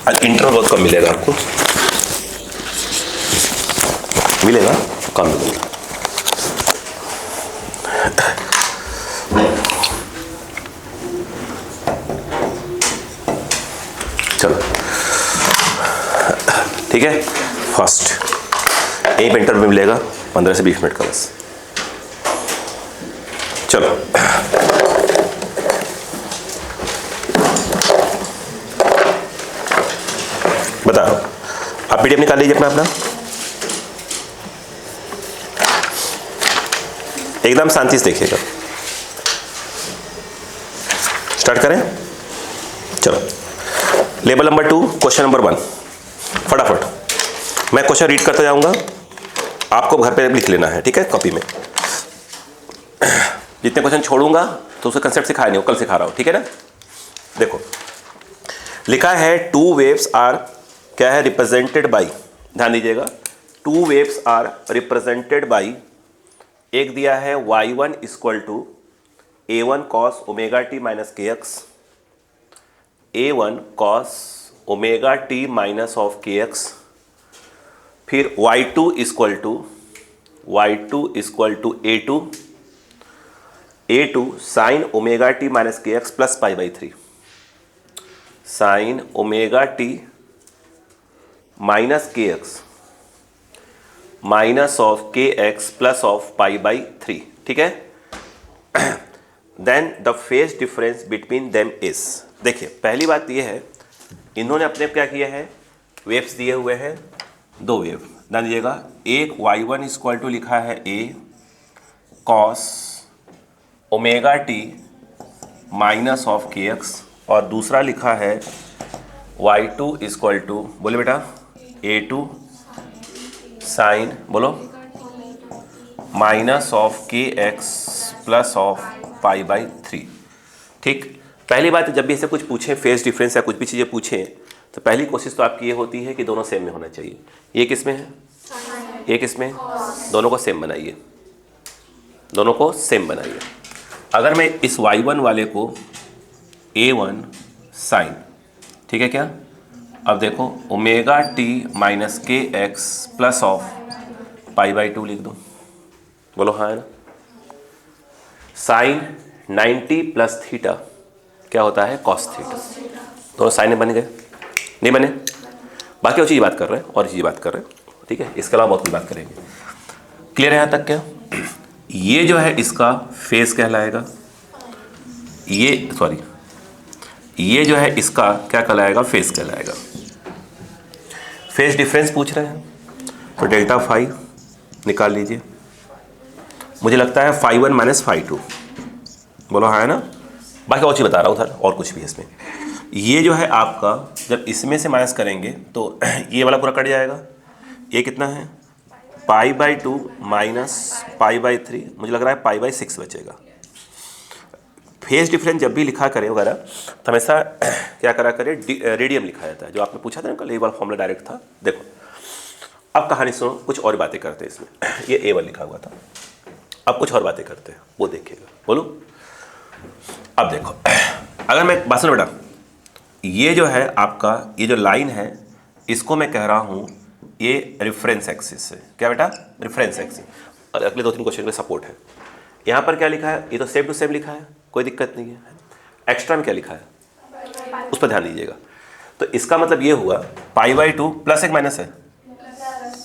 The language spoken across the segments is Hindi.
इंटरवल बहुत कम मिलेगा आपको, मिलेगा कम मिलेगा। चलो ठीक है, फर्स्ट एक इंटरवल में मिलेगा 15 से 20 मिनट का बस। चलो बता रहा हूं, आप पीडीएफ निकाल लीजिए अपना अपना, एकदम शांति से देखिएगा। स्टार्ट करें, चलो लेवल नंबर 2 क्वेश्चन नंबर 1। फटाफट मैं क्वेश्चन रीड करता जाऊंगा, आपको घर पे लिख लेना है, ठीक है, कॉपी में। जितने क्वेश्चन छोड़ूंगा तो उसका कंसेप्ट सिखाया नहीं हो, कल सिखा रहा हूं, ठीक है ना। देखो लिखा है 2 वेव्स आर, क्या है, रिप्रेजेंटेड बाई, ध्यान दीजिएगा, 2 वेव्स आर रिप्रेजेंटेड बाई, एक दिया है y1 equal to a1 cos omega T minus के x, a1 cos omega T minus of के एक्स, फिर y2 equal to a2 sine omega T minus के x plus pi by 3, sine omega T minus के एक्स माइनस ऑफ के x plus of pi by 3, ठीक है। Then the phase difference between them is, देखिए पहली बात यह है, इन्होंने अपने क्या किया है, वेव्स दिए हुए हैं, 2 वेव, ध्यान दीजिएगा। एक y1 इक्वल टू लिखा है a cos omega T minus of के एक्स, और दूसरा लिखा है y2 इक्वल टू, बोले बेटा, a2 साइन, बोलो, माइनस ऑफ के x plus of pi by 3, ठीक। पहली बात, जब भी ऐसे कुछ पूछे फेज डिफरेंस या कुछ भी चीज़ें पूछें तो पहली कोशिश तो आपकी ये होती है कि दोनों सेम में होना चाहिए। ये किस में है, ये किस में, दोनों को सेम बनाइए, दोनों को सेम बनाइए। अगर मैं इस y1 वाले को a1 साइन, ठीक है क्या, अब देखो ओमेगा टी माइनस के x plus of pi by 2 लिख दो, बोलो हाँ है ना। साइन 90 प्लस थीटा क्या होता है, कॉस थीटा, दोनों साइन बन गए, नहीं बने, बाकी और चीज़ बात कर रहे हैं, और चीज़ बात कर रहे हैं, ठीक है। इसके अलावा बहुत कुछ बात करेंगे, क्लियर है यहाँ तक क्या। ये जो है इसका फेज कहलाएगा, ये सॉरी, ये जो है इसका क्या कहलाएगा, फेज कहलाएगा। फेज डिफरेंस पूछ रहे हैं तो डेल्टा फाई निकाल लीजिए, मुझे लगता है φ1 माइनस φ2, बोलो हाँ है ना। बाकी और चीज़ बता रहा हूँ सर, और कुछ भी है इसमें। ये जो है आपका, जब इसमें से माइनस करेंगे तो ये वाला पूरा कट जाएगा, ये कितना है, पाई बाई 2 माइनस पाई बाई 3, मुझे लग रहा है पाई बाई 6 बचेगा। फेज डिफरेंस जब भी लिखा करें वगैरह तो हमेशा क्या करा करें, रेडियम लिखा जाता है, जो आपने पूछा था ना कल, ये वाला फॉर्मूला डायरेक्ट था। देखो अब कहानी सुनो, कुछ और बातें करते हैं इसमें। ये A1 लिखा हुआ था, अब कुछ और बातें करते हैं, वो देखिएगा, बोलो। अब देखो, अगर मैं बात सुनो बेटा, ये जो है आपका, ये जो लाइन है, इसको मैं कह रहा हूँ ये रेफरेंस एक्सिस है, क्या बेटा, रेफरेंस एक्सिस, और अगले 2-3 क्वेश्चन के सपोर्ट है। यहाँ पर क्या लिखा है, ये तो सेम टू सेम लिखा है, कोई दिक्कत नहीं है। एक्स्ट्रा में क्या लिखा है, उस पर ध्यान दीजिएगा। तो इसका मतलब ये हुआ पाई बाई 2 प्लस एक माइनस है,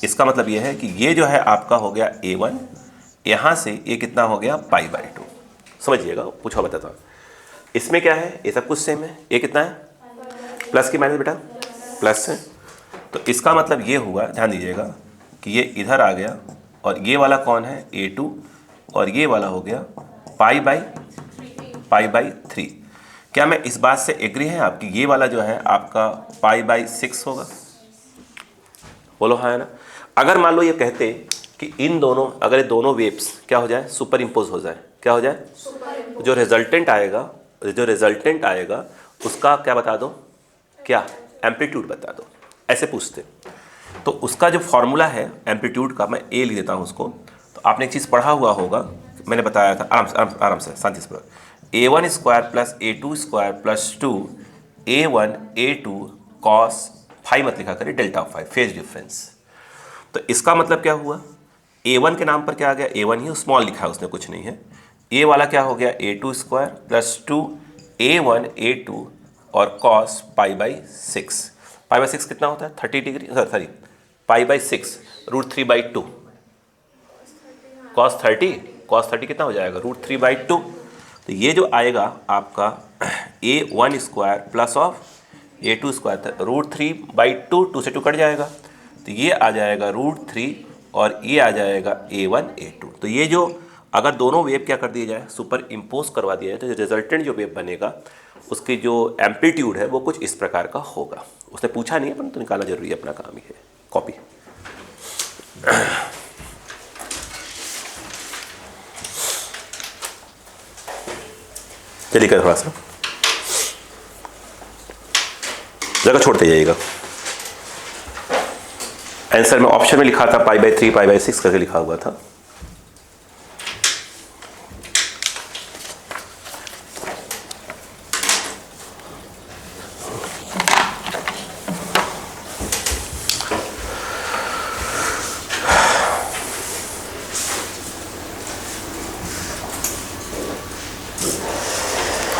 इसका मतलब ये है कि ये जो है आपका हो गया A1, यहाँ से ये कितना हो गया, पाई बाई 2, समझिएगा, पूछो बताता हूँ। इसमें क्या है, ये सब कुछ सेम है, ये कितना है, प्लस की माइनस बेटा, प्लस है, तो इसका मतलब ये हुआ, ध्यान दीजिएगा, कि ये इधर आ गया, और ये वाला कौन है, A2, और ये वाला हो गया पाई बाई 3। क्या मैं इस बात से एग्री है आपकी, ये वाला जो है आपका पाई बाई 6 होगा, बोलो हाँ है ना। अगर मान लो ये कहते कि इन दोनों, अगर ये दोनों वेव्स क्या हो जाए, सुपर इम्पोज हो जाए, क्या हो जाए, जो रिजल्टेंट आएगा उसका क्या बता दो, क्या एम्पलीट्यूड बता दो, ऐसे पूछते। तो उसका जो फॉर्मूला है एम्पलीट्यूड का, मैं ए लिख देता हूँ उसको। तो आपने एक चीज़ पढ़ा हुआ होगा, मैंने बताया था, आराम से शांति से, A1 square plus A2 square plus 2 A1 A2 cos phi मत लिखा करिए, delta of phi, phase difference. तो इसका मतलब क्या हुआ, a1 के नाम पर क्या आ गया, a1 ही स्मॉल लिखा है उसने, कुछ नहीं है। a वाला क्या हो गया, a2 square plus 2 a1 a2 और cos pi by 6। Pi by 6 कितना होता है, 30 degree, sorry pi by 6 √3/2। Cos 30 कितना हो जाएगा, √3/2। तो ये जो आएगा आपका a1 square plus of a2 square, √3/2, 2 से 2 कट जाएगा, तो ये आ जाएगा √3 और ये आ जाएगा a1 a2। तो ये जो अगर दोनों वेव क्या कर दिए जाए, सुपर इम्पोज करवा दिया जाए, तो रिजल्टेंट जो वेव बनेगा उसकी जो एम्पलीट्यूड है वो कुछ इस प्रकार का होगा। उसने पूछा नहीं है, परंतु निकालना जरूरी है, अपना काम ही है। कॉपी चलिए कर, थोड़ा सा जगह छोड़ते जाइएगा। आंसर में ऑप्शन में लिखा था π/3 π/6 करके लिखा हुआ था।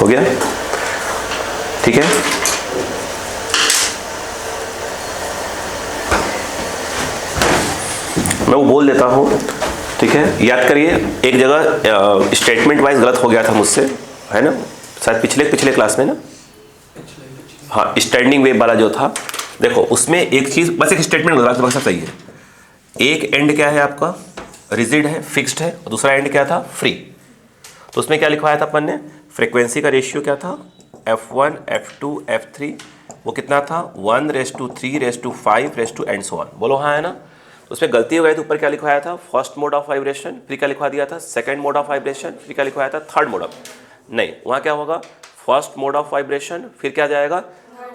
हो गया, ठीक है। मैं वो बोल देता हूँ, ठीक है। याद करिए, एक जगह स्टेटमेंट वाइज गलत हो गया था मुझसे, है ना, शायद पिछले क्लास में ना, हाँ, स्टैंडिंग वेव वाला जो था, देखो उसमें एक चीज़, बस एक स्टेटमेंट गलत, बाकी सब सही है। एक एंड क्या है आपका, रिजिड है, फिक्स्ड है, और दूसरा एंड क्या था, फ्री। तो उसमें क्या लिखवाया था अपन ने, फ्रीक्वेंसी का रेशियो क्या था, f1 f2 f3, वो कितना था, 1:3:5 एंड सो ऑन। बोलो हाँ है ना। उसमें गलती हो गई तो ऊपर क्या लिखवाया था, फर्स्ट मोड ऑफ वाइब्रेशन, फिर क्या लिखवा दिया था, सेकंड मोड ऑफ वाइब्रेशन, फिर क्या लिखवाया था, थर्ड मोड ऑफ, नहीं, वहाँ क्या होगा, फर्स्ट मोड ऑफ वाइब्रेशन, फिर क्या जाएगा,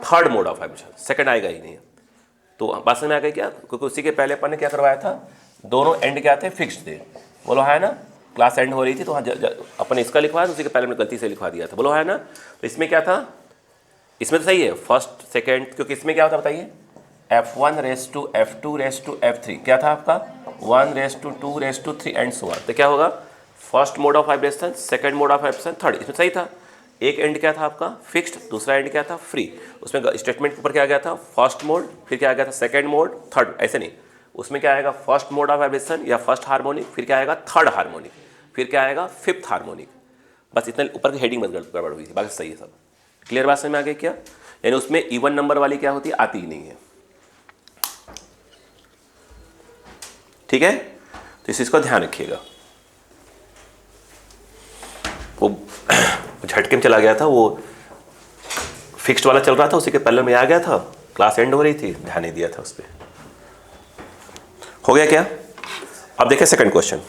third mode of vibration, second आएगा ही नहीं। तो बात समझ में आ गई क्या, क्योंकि उसी के पहले अपन ने क्या करवाया था, दोनों एंड क्या थे, फिक्स्ड थे। बोलो है ना, क्लास एंड हो रही थी तो हाँ अपन इसका लिखवाया, उसी के पहले मैंने गलती से लिखवा दिया था। बोलो है ना। तो इसमें क्या था, इसमें तो सही है फर्स्ट सेकंड, क्योंकि इसमें क्या होता बताइए, f1 f2 f3 क्या था आपका, 1:2:3 एंड सो ऑन। तो क्या होगा, first mode of vibration, second mode of vibration, third. इसमें सही था, एक एंड क्या था आपका, फिक्स्ड, दूसरा एंड क्या था, फ्री। उसमें स्टेटमेंट के ऊपर क्या आ गया था, फर्स्ट मोड, फिर क्या आ गया था, सेकंड मोड, थर्ड, ऐसे नहीं। उसमें क्या आएगा, फर्स्ट मोड ऑफ वाइब्रेशन या फर्स्ट हार्मोनिक, फिर क्या आएगा, थर्ड हार्मोनिक, फिर क्या आएगा, फिफ्थ हार्मोनिक। बस इतना ऊपर की हेडिंग गड़बड़ हुई थी, बाकी सही है सब। क्लियर बात समझ में आ गई क्या, यानी उसमें इवन नंबर वाली क्या होती है, आती ही नहीं है, ठीक है। तो इस चीज को ध्यान रखिएगा। वो झटके में चला गया था, वो फिक्स्ड वाला चल रहा था, उसी के पहले में आ गया था, क्लास एंड हो रही थी, ध्यान नहीं दिया था उस पर। हो गया क्या। अब देखिए सेकंड क्वेश्चन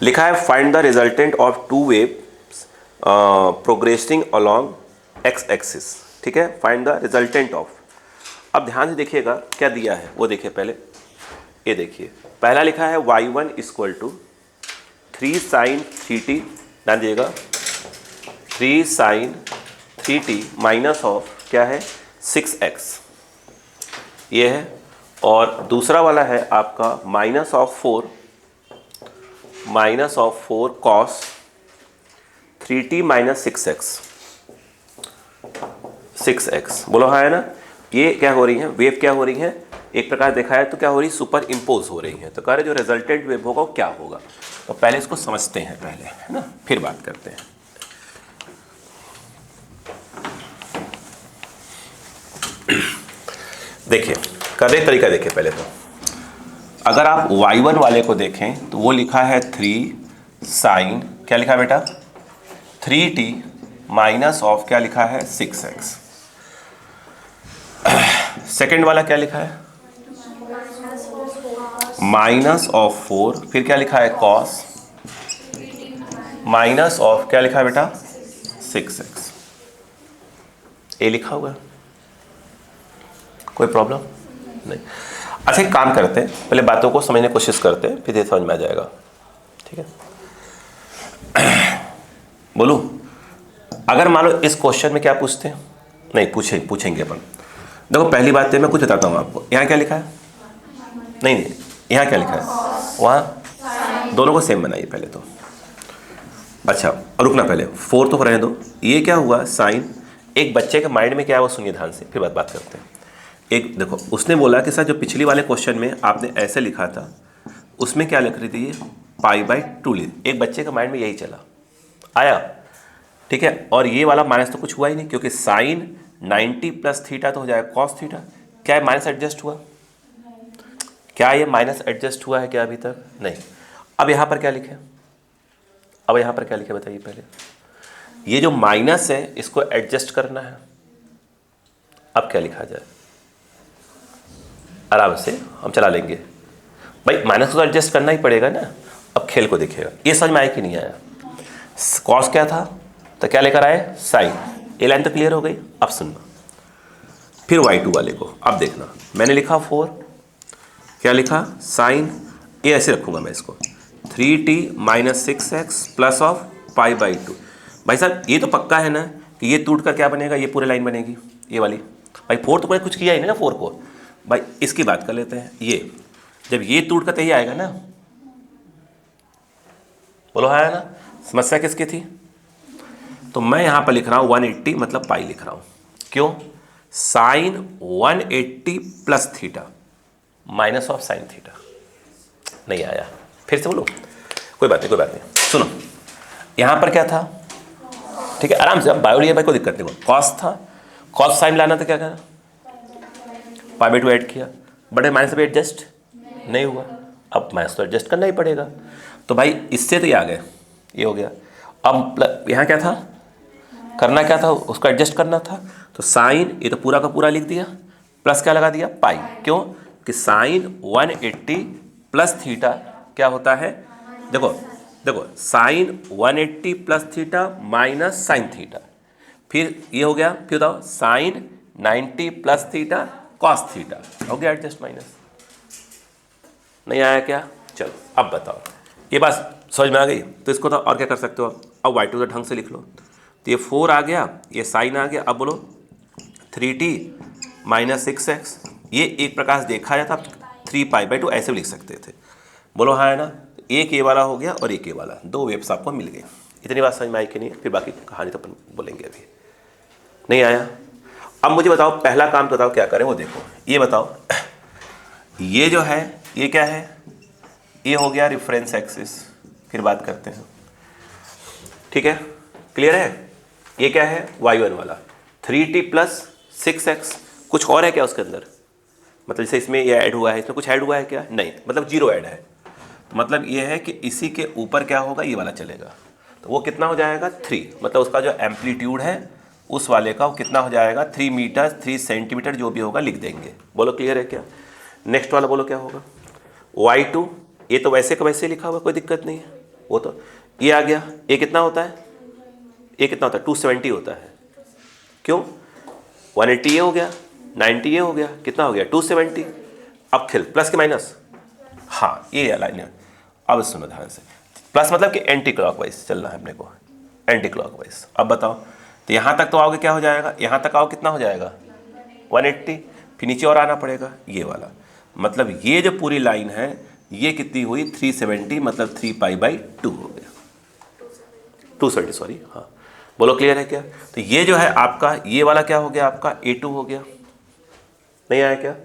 लिखा है, find the resultant of two waves progressing along x axis, ठीक है। फाइंड द रिजल्टेंट ऑफ, अब ध्यान से देखिएगा क्या दिया है वो देखिए पहले, ये देखिए पहला लिखा है y1 = 3 sin 3t, ध्यान दीजिएगा, 3 sin 3t माइनस ऑफ क्या है, 6x, ये है। और दूसरा वाला है आपका -4 cos 3t - 6x। बोलो हाँ है ना। ये क्या हो रही है, वेव क्या हो रही है, एक प्रकार देखा है तो क्या हो रही है, सुपर इम्पोज हो रही है। तो कह रहे जो रिजल्टेंट वेव होगा वो क्या होगा, तो पहले इसको समझते हैं पहले, है ना, फिर बात करते हैं। देखिए करने तरीका देखिए पहले तो, अगर आप y1 वाले को देखें तो वो लिखा है 3 sin, क्या लिखा है बेटा, 3t माइनस ऑफ क्या लिखा है, 6x। सेकेंड वाला क्या लिखा है, -4, फिर क्या लिखा है, cos माइनस ऑफ क्या लिखा है बेटा, 6x। ये लिखा हुआ है, कोई प्रॉब्लम नहीं। अच्छा एक काम करते हैं, पहले बातों को समझने की कोशिश करते हैं, फिर ये समझ में आ जाएगा, ठीक है। बोलूं, अगर मान लो इस क्वेश्चन में क्या पूछते हैं, नहीं पूछेंगे अपन, देखो पहली बात तो मैं कुछ बताता हूँ आपको, यहाँ क्या लिखा है, नहीं यहाँ क्या लिखा है, वहाँ दोनों को सेम बनाइए पहले तो। अच्छा रुकना, पहले 4 तो रहने दो। ये क्या हुआ साइन, एक बच्चे के माइंड में क्या है वो सुनिए ध्यान से, फिर बात करते हैं। एक देखो उसने बोला कि सर जो पिछली वाले क्वेश्चन में आपने ऐसे लिखा था उसमें क्या लिख रही थी, ये π/2 ली। एक बच्चे के माइंड में यही चला आया, ठीक है। और ये वाला माइनस तो कुछ हुआ ही नहीं, क्योंकि साइन 90 + थीटा तो हो जाएगा कॉस थीटा। क्या है माइनस एडजस्ट हुआ, क्या ये माइनस एडजस्ट हुआ है क्या अभी तक, नहीं। अब यहाँ पर क्या लिखे, अब यहाँ पर क्या लिखे बताइए पहले। ये जो माइनस है इसको एडजस्ट करना है। अब क्या लिखा जाए, आराम से हम चला लेंगे भाई, माइनस को तो एडजस्ट करना ही पड़ेगा ना। अब खेल को देखिएगा, ये समझ में आया कि नहीं आया। कॉस क्या था तो क्या लेकर आए साइन, ये लाइन तो क्लियर हो गई। अब सुनना फिर y2 वाले को, अब देखना मैंने लिखा 4, क्या लिखा साइन, ये ऐसे रखूंगा मैं इसको 3t - 6x प्लस ऑफ π/2। भाई साहब ये तो पक्का है ना कि ये टूट कर क्या बनेगा, ये पूरी लाइन बनेगी ये वाली। भाई 4 तो कुछ किया ही नहीं ना 4 को। भाई इसकी बात कर लेते हैं, ये जब ये टूट कर तो ये आएगा ना, बोलो आया ना। समस्या किसकी थी, तो मैं यहाँ पर लिख रहा हूँ 180 मतलब पाई लिख रहा हूँ, क्यों, sine 180 plus theta minus of sine theta. नहीं आया, फिर से बोलो, कोई बात नहीं कोई बात नहीं। सुनो यहाँ पर क्या था, ठीक है आराम से, अब बायो लिया भाई कोई दिक्कत नहीं। कॉस था, कॉस साइन लाना था, क्या करना π/2 ऐड किया, बड़े माइनस पे एडजस्ट नहीं हुआ, अब माइनस तो एडजस्ट करना ही पड़ेगा। तो भाई इससे तो ये आ गए, ये हो गया। अब यहाँ क्या था, करना क्या था, उसको एडजस्ट करना था। तो साइन ये तो पूरा का पूरा लिख दिया, प्लस क्या लगा दिया पाई, क्यों कि साइन 180 प्लस थीटा क्या होता है, देखो देखो sine 180 plus theta minus sine theta, फिर ये हो गया, फिर बताओ sine 90 plus theta cos theta, हो गया एडजस्ट माइनस। नहीं आया क्या, चलो अब बताओ, ये बात समझ में आ गई। तो इसको तो और क्या कर सकते हो, अब y2 तो ढंग से लिख लो। तो ये 4 आ गया, ये साइन आ गया। अब बोलो 3t - 6x, ये एक प्रकार से देखा जाता 3π/2 ऐसे भी लिख सकते थे। बोलो हाँ है ना। एक ये वाला हो गया और एक ये वाला, 2 वेव्स आपको मिल गए। इतनी बात समझ में आई कि नहीं, फिर बाकी कहानी तो अपन बोलेंगे अभी। नहीं आया, अब मुझे बताओ पहला काम तो बताओ क्या करें वो देखो। ये बताओ ये जो है ये क्या है, ये हो गया रेफरेंस एक्सिस, फिर बात करते हैं, ठीक है क्लियर है। ये क्या है y1 वाला 3t + 6x, कुछ और है क्या उसके अंदर, मतलब जैसे इसमें ये ऐड हुआ है, इसमें कुछ ऐड हुआ है क्या, नहीं, मतलब 0 ऐड है। तो मतलब ये है कि इसी के ऊपर क्या होगा, ये वाला चलेगा। तो वो कितना हो जाएगा 3, मतलब उसका जो एम्पलीट्यूड है उस वाले का वो कितना हो जाएगा 3 मीटर 3 सेंटीमीटर जो भी होगा लिख देंगे। बोलो क्लियर है क्या। नेक्स्ट वाला बोलो क्या होगा, y2, ये तो वैसे का वैसे लिखा हुआ कोई दिक्कत नहीं है, वो तो ये आ गया। ये कितना होता है, ये कितना होता है 270 होता है, क्यों 180 ये हो गया, 90 ये हो गया, कितना हो गया 270। अब खेल प्लस के माइनस, हाँ ये लाइन है। अब सुनो ध्यान से, प्लस मतलब कि एंटी क्लॉकवाइज चलना है अपने को, एंटी क्लॉकवाइज। अब बताओ तो यहाँ तक तो आओगे क्या हो जाएगा, यहाँ तक आओ कितना हो जाएगा 180, फिर नीचे और आना पड़ेगा ये वाला। मतलब ये जो पूरी लाइन है ये कितनी हुई 370, मतलब 3π/2 हो गया, 270 सॉरी, हाँ बोलो क्लियर है क्या। तो ये जो है आपका ये वाला क्या हो गया, आपका A2 हो गया। नहीं आया क्या।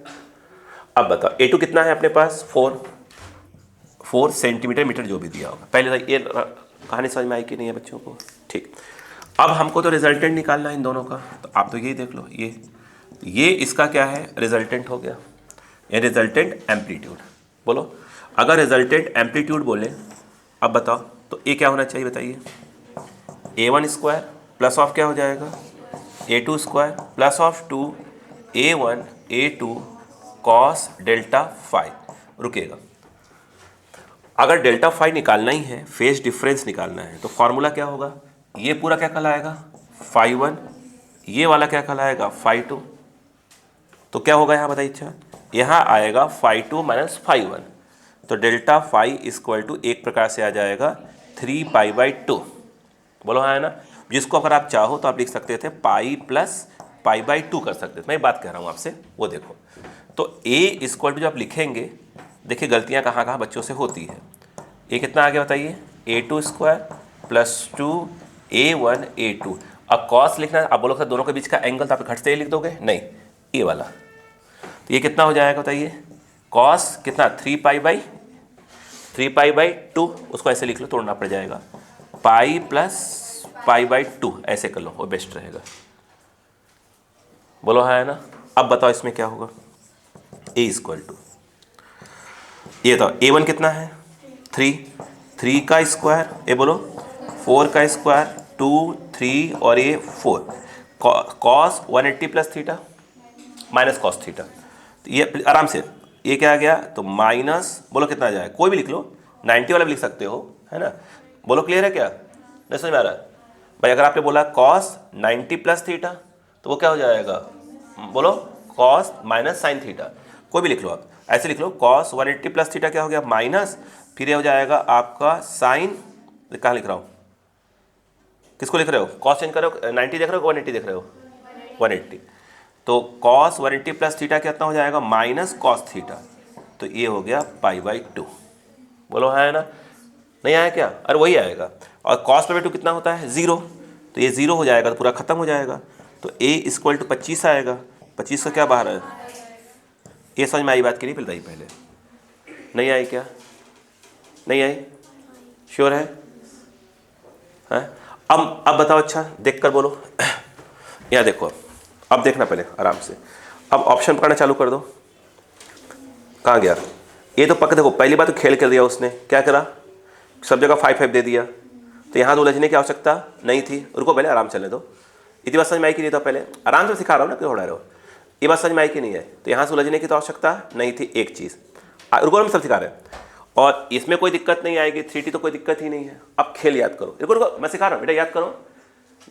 अब बताओ A2 कितना है अपने पास 4 सेंटीमीटर मीटर जो भी दिया होगा। पहले ये कहानी समझ में आई कि नहीं है बच्चों को, ठीक। अब हमको तो रिजल्टेंट निकालना है इन दोनों का, तो आप तो यही देख लो, ये इसका क्या है रिजल्टेंट हो गया, ये रिजल्टेंट एम्पलीट्यूड। बोलो अगर रिजल्टेंट एम्पलीट्यूड बोले, अब बताओ तो ये क्या होना चाहिए बताइए, a1² प्लस ऑफ क्या हो जाएगा a2² plus of 2 a1 a2 cos delta phi. रुकेगा, अगर डेल्टा फाई निकालना ही है, फेज डिफरेंस निकालना है, तो फॉर्मूला क्या होगा, ये पूरा क्या कहलाएगा φ1, ये वाला क्या कहलाएगा φ2। तो क्या होगा यहाँ बताइए, अच्छा यहाँ आएगा φ2 - φ1, तो डेल्टा फाई इक्वल टू एक प्रकार से आ जाएगा 3π/2। बोलो हाँ है ना। जिसको अगर आप चाहो तो आप लिख सकते थे पाई प्लस π/2 कर सकते थे। मैं बात कह रहा हूँ आपसे, वो देखो। तो a इक्वल टू जो आप लिखेंगे, देखिए गलतियाँ कहाँ कहाँ बच्चों से होती है। ये कितना आ गया बताइए, a2 square plus 2a1 a2। अब कॉस लिखना है, आप बोलो सर दोनों के बीच का एंगल, तो आप घट से लिख दोगे, नहीं ये वाला। तो ये कितना हो जाएगा बताइए, कॉस कितना 3π/2, उसको ऐसे लिख लो, तोड़ना पड़ जाएगा, पाई प्लस π/2 ऐसे कर लो, वो बेस्ट रहेगा। बोलो हाँ है ना। अब बताओ इसमें क्या होगा, a इक्वल टू, ये तो a1 कितना है 3 का स्क्वायर, ये बोलो 4 का स्क्वायर, 2 3 और ये 4, cos 180 plus theta minus cos theta. तो ये आराम से ये क्या आ गया, तो माइनस, बोलो कितना आ जाए, कोई भी लिख लो, 90 वाला भी लिख सकते हो, है ना। बोलो क्लियर है क्या, नहीं समझ में आ रहा है भाई। अगर आपने बोला कॉस 90 प्लस थीटा, तो वो क्या हो जाएगा, बोलो कॉस माइनस साइन थीटा, कोई भी लिख लो आप, ऐसे लिख लो, कॉस 180 प्लस थीटा क्या हो गया माइनस, फिर ये हो जाएगा आपका साइन, कहाँ लिख रहा हूँ, किसको लिख रहे हो, कॉस चेंज कर रहे हो, 90 देख रहे हो 180 देख रहे हो, 180। तो कॉस 180 प्लस थीटा कितना हो जाएगा, माइनस कॉस थीटा, तो ये हो गया π/2। बोलो है ना, नहीं आया क्या, अरे वही आएगा। और कॉस π/2 कितना होता है 0, तो ये 0 हो जाएगा, तो पूरा खत्म हो जाएगा। तो a इक्वल टू 25 आएगा, 25 का क्या बाहर है, ये समझ में आई बात की नहीं बताई पहले, नहीं आई क्या, नहीं आई, श्योर है, हैं? अब बताओ, अच्छा देख कर बोलो यहाँ देखो, अब देखना पहले आराम से, अब ऑप्शन पकड़ना चालू कर दो, कहाँ गया, ये तो पक्का देखो, पहली बात तो खेल कर दिया उसने, क्या करा, सब जगह 5 दे दिया, तो यहाँ तो उलझने की आवश्यकता नहीं थी, रुको पहले आराम चलने दो, इतनी बात समझ में आई कि नहीं, तो पहले आराम से सिखा रहा हूँ ना, क्यों उड़ा रहे हो, ये बात समझ में आई कि नहीं है, तो यहाँ से उलझने की तो आवश्यकता नहीं थी। एक चीज़ रुको, हम सब सिखा रहे हैं, और इसमें कोई दिक्कत नहीं आएगी, 3T तो कोई दिक्कत ही नहीं है। अब खेल याद करो, रुको रुको मैं सिखा रहा हूँ बेटा, याद करो।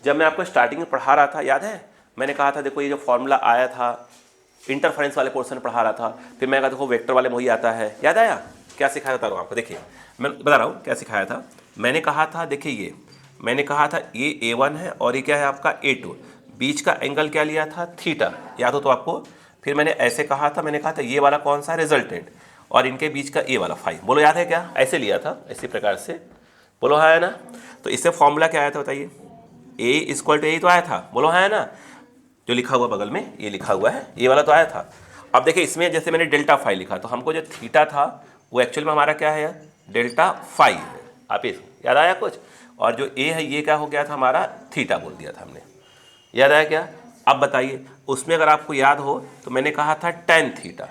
जब मैं आपको स्टार्टिंग में पढ़ा रहा था, याद है, मैंने कहा था देखो ये जो फॉर्मूला आया था, इंटरफेरेंस वाले पोर्शन पढ़ा रहा था, फिर मैं कहा देखो वेक्टर वाले में वही आता है, याद आया, क्या सिखाया बता रहा हूँ आपको, देखिए मैं बता रहा हूँ क्या सिखाया था। मैंने कहा था, देखिए ये मैंने कहा था ये a1 है और ये क्या है आपका a2, बीच का एंगल क्या लिया था थीटा, याद हो तो आपको। फिर मैंने ऐसे कहा था, मैंने कहा था ये वाला कौन सा रिजल्टेंट, और इनके बीच का ये वाला फाई, बोलो याद है क्या, ऐसे लिया था, इसी प्रकार से, बोलो हाँ है ना। तो इससे फॉर्मूला क्या आया था बताइए, a इक्वल टू यही तो आया था, बोलो हाँ है ना, जो लिखा हुआ बगल में ये लिखा हुआ है, ये वाला तो आया था। अब देखिए इसमें जैसे मैंने डेल्टा फाई लिखा, तो हमको जो थीटा था वो एक्चुअल में हमारा क्या है, डेल्टा फाई है, आप इस याद आया कुछ, और जो ए है ये क्या हो गया था हमारा, थीटा बोल दिया था हमने, याद आया क्या। अब बताइए उसमें अगर आपको याद हो तो मैंने कहा था टेन थीटा,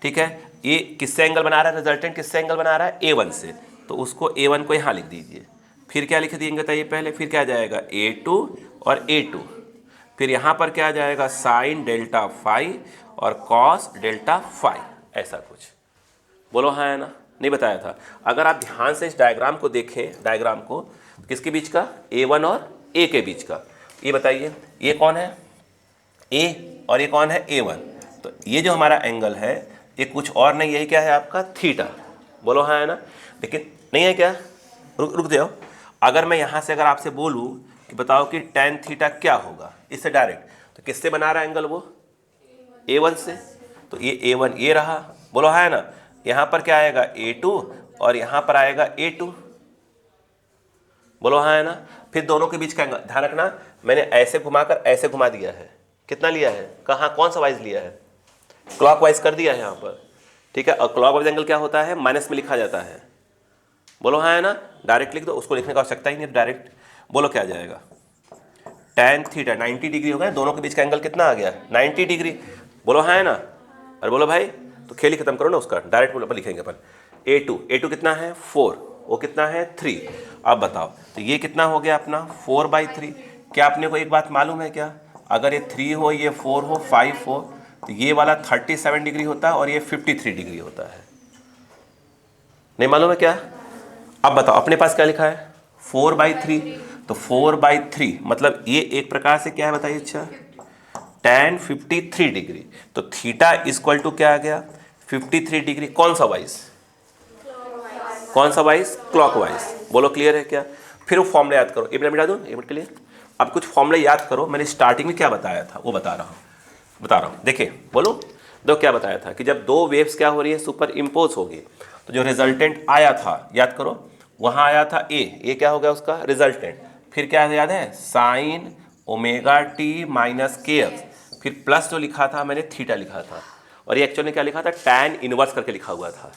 ठीक है, ये किससे एंगल बना रहा है, रिजल्टेंट किससे एंगल बना रहा है, a1 से, तो उसको a1 को यहाँ लिख दीजिए, फिर क्या लिख देंगे बताइए पहले, फिर क्या आ जाएगा a2 और a2, फिर यहाँ पर क्या आ जाएगा साइन डेल्टा फाई और कॉस डेल्टा फाई, ऐसा कुछ, बोलो हाँ है ना, नहीं बताया था। अगर आप ध्यान से इस डायग्राम को देखें, डायग्राम को, किसके बीच का, a1 और a के बीच का, ये बताइए ये कौन है a और ये कौन है a1, तो ये जो हमारा एंगल है ये कुछ और नहीं, यही क्या है आपका थीटा, बोलो हाँ है ना। लेकिन नहीं है क्या, रुक जाओ, अगर मैं यहाँ से अगर आपसे बोलूँ कि बताओ कि tan थीटा क्या होगा, इससे डायरेक्ट, तो किससे बना रहा है एंगल वो, a1 से, तो ये a1 ये रहा, बोलो हाँ है ना, यहाँ पर क्या आएगा a2 और यहाँ पर आएगा a2, बोलो हाँ है ना। फिर दोनों के बीच का एंगल ध्यान रखना, मैंने ऐसे घुमाकर ऐसे घुमा दिया है, कितना लिया है, कहाँ कौन सा वाइज लिया है, क्लॉकवाइज कर दिया है यहाँ पर, ठीक है, और क्लॉकवाइज एंगल क्या होता है, माइनस में लिखा जाता है, बोलो हाँ है ना, डायरेक्ट लिख दो, उसको लिखने का आवश्यकता ही नहीं, डायरेक्ट बोलो क्या आ जाएगा, tan थीटा 90 डिग्री हो गया, दोनों के बीच का एंगल कितना आ गया 90 डिग्री, बोलो हाँ है ना। अरे बोलो भाई, तो खेल ही खत्म करो ना उसका, डायरेक्ट बोलो लिखेंगे अपन, a2 कितना है 4, वो कितना है 3। अब बताओ तो ये कितना हो गया अपना 4/3, क्या आपने को एक बात मालूम है क्या, अगर ये 3 हो, ये 4 हो, 5 हो, तो ये वाला 37 डिग्री होता है और ये 53 डिग्री होता है, नहीं मालूम है क्या। अब बताओ अपने पास क्या लिखा है 4/3, तो 4/3 मतलब ये एक प्रकार से क्या है बताइए, अच्छा tan 53 डिग्री, तो थीटा इक्वल टू क्या आ गया 53 डिग्री, कौन सा वाइज, कौन सा वाइज, क्लॉकवाइज, बोलो क्लियर है क्या। फिर वो फॉर्मूला याद करो, एक मिनट मिटा दूँ, एक मिनट के लिए। अब कुछ फॉर्मूला याद करो, मैंने स्टार्टिंग में क्या बताया था वो बता रहा हूँ। देखिए बोलो, दो क्या बताया था कि जब दो वेव्स क्या हो रही है, सुपर इम्पोज होगी, तो जो रिजल्टेंट आया था याद करो, वहाँ आया था ए क्या हो गया उसका रिजल्टेंट, फिर क्या याद है साइन ओमेगा टी माइनस के एक्स, फिर प्लस जो लिखा था मैंने थीटा लिखा था, और ये एक्चुअली क्या लिखा था टैन इनवर्स करके लिखा हुआ था।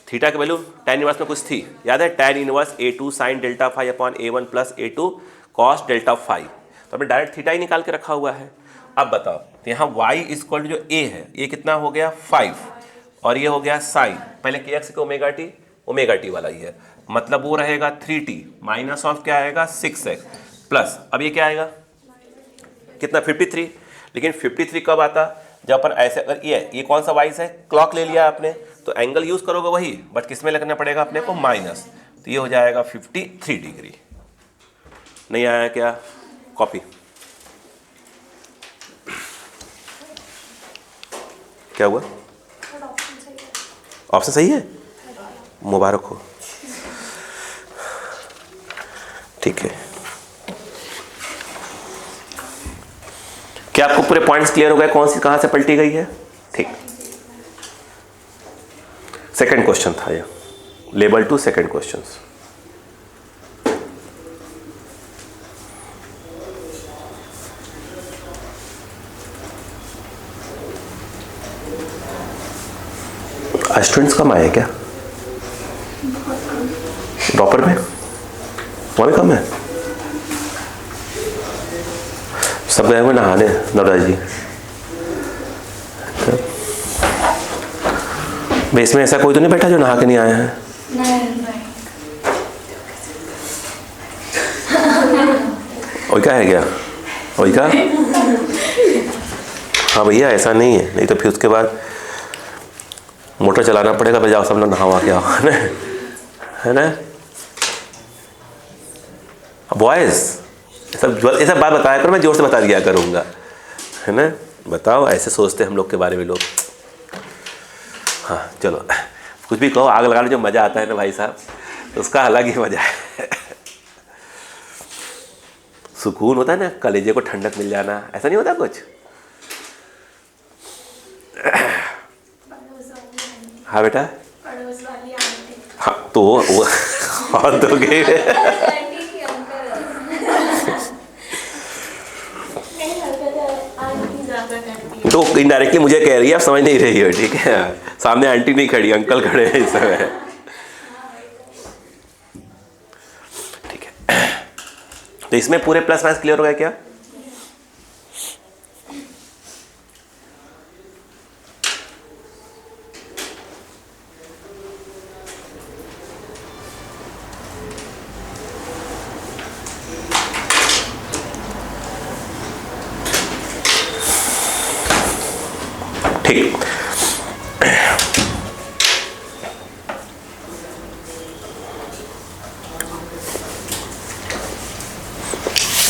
थीटा की वैल्यू टैन इनवर्स में कुछ थी, याद है, tan inverse A2 sine delta five upon A1 plus A2 cos delta five, तो हमने डायरेक्ट थीटा ही निकाल के रखा हुआ है। अब बताओ, तो यहाँ y इक्वल जो a है, ये कितना हो गया 5, और ये हो गया साइन, पहले के एक्स के ओमेगा टी वाला ही है, मतलब वो रहेगा 3t माइनस ऑफ क्या आएगा 6x प्लस, अब ये क्या आएगा कितना 53, लेकिन 53 कब आता, जब अपन ऐसे, अगर ये कौन सा वाइज है, क्लॉक ले लिया आपने, तो एंगल यूज करोगे वही, बट किस में लगना पड़ेगा अपने को माइनस, तो ये हो जाएगा 53 डिग्री। नहीं आया क्या, कॉपी, क्या हुआ, ऑप्शन सही है, मुबारक हो, ठीक है। क्या आपको पूरे पॉइंट्स क्लियर हो गए, कौन सी कहां से पलटी गई है, ठीक। सेकंड क्वेश्चन था ये, लेवल 2 सेकंड क्वेश्चन। स्टूडेंट्स कम आए क्या, ड्रॉपर में वहाँ भी कम है, सब गए हुए नहाने नवराज जी। भाई इसमें ऐसा कोई तो नहीं बैठा जो नहा के नहीं आया है, और क्या है क्या, और क्या, हाँ भैया ऐसा नहीं है, नहीं तो फिर उसके बाद मोटर चलाना पड़ेगा, फिर जाओ सब लोग नहावा क्या है ना बॉयज, ऐसा बात बताया करो, मैं जोर से बता दिया करूँगा, है ना। बताओ, ऐसे सोचते हम लोग के बारे में लोग। हाँ चलो, कुछ भी कहो, आग लगाने जो मज़ा आता है ना भाई साहब, उसका अलग ही मज़ा है। सुकून होता है ना, कलेजे को ठंडक मिल जाना, ऐसा नहीं होता कुछ। हाँ बेटा, हाँ तो वो हाँ तो गए तो इनडायरेक्टली मुझे कह रही है, आप समझ नहीं रही हो, ठीक है। सामने आंटी नहीं खड़ी, अंकल खड़े हैं इस समय, ठीक है। तो इसमें पूरे प्लस माइनस क्लियर हो गया क्या, ठीक।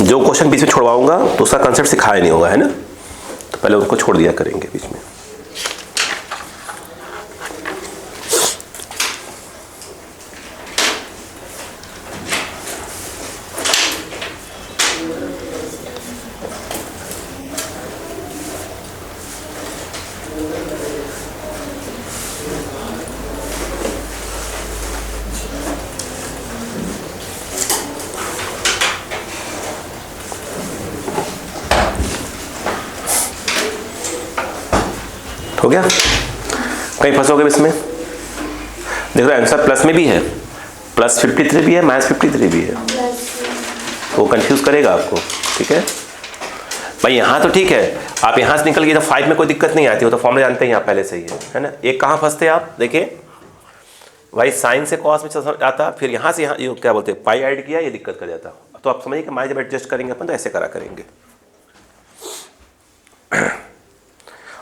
जो क्वेश्चन बीच में छोड़वाऊंगा तो उसका कंसेप्ट सिखाया नहीं होगा, है ना, तो पहले उनको छोड़ दिया करेंगे बीच में। हो गया, कहीं फंसोगे इसमें, देखो आंसर प्लस में भी है, प्लस 53 भी है, माइनस 53 भी है, वो कंफ्यूज करेगा आपको, ठीक है भाई। यहाँ तो ठीक है, आप यहाँ से निकल गए तो 5 में कोई दिक्कत नहीं आती, वो तो फॉर्मूला जानते हैं यहाँ पहले से ही है ना। एक कहाँ फंसते आप, देखिए भाई साइन से कॉस में आता, फिर यहाँ से यहाँ ये क्या बोलते हैं पाई ऐड किया, ये दिक्कत कर जाता। तो आप समझिए कि हमारे जब एडजस्ट करेंगे अपन तो ऐसे करा करेंगे।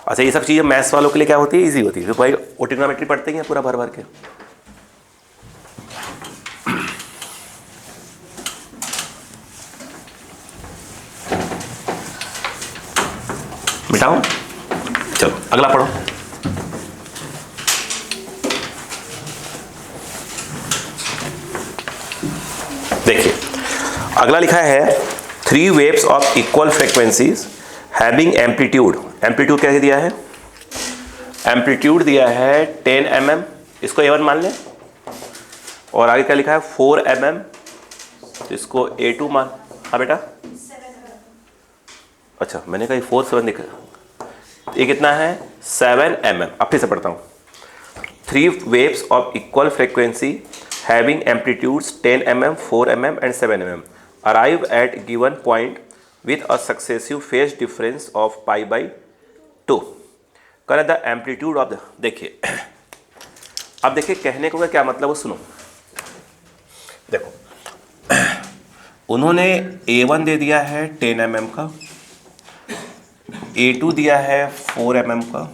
अच्छा, ये सब चीज़ें मैथ्स वालों के लिए क्या होती है, इजी होती है, भाई वो ट्रिग्नोमेट्री पढ़ते ही हैं पूरा भर भर के। मिटाओ, चलो अगला पढ़ो। देखिए अगला लिखा है 3 waves of equal frequencies having amplitude, amplitude क्या दिया है, एम्पलीट्यूड दिया है 10 mm, इसको A1 मान लें, और आगे क्या लिखा है 4 mm, तो इसको A2 मान। हाँ बेटा, अच्छा मैंने कहा 4 7 लिखा, ये कितना है 7 mm। अब फिर से पढ़ता हूँ, 3 waves of equal frequency having amplitudes 10 mm, 4 mm and 7 mm arrive at given point with a successive phase difference of pi by 2। करें द एम्पलीट्यूड ऑफ द, देखिए अब देखिए कहने को क्या मतलब वो सुनो। देखो उन्होंने A1 दे दिया है 10 mm का, A2 दिया है 4 mm का,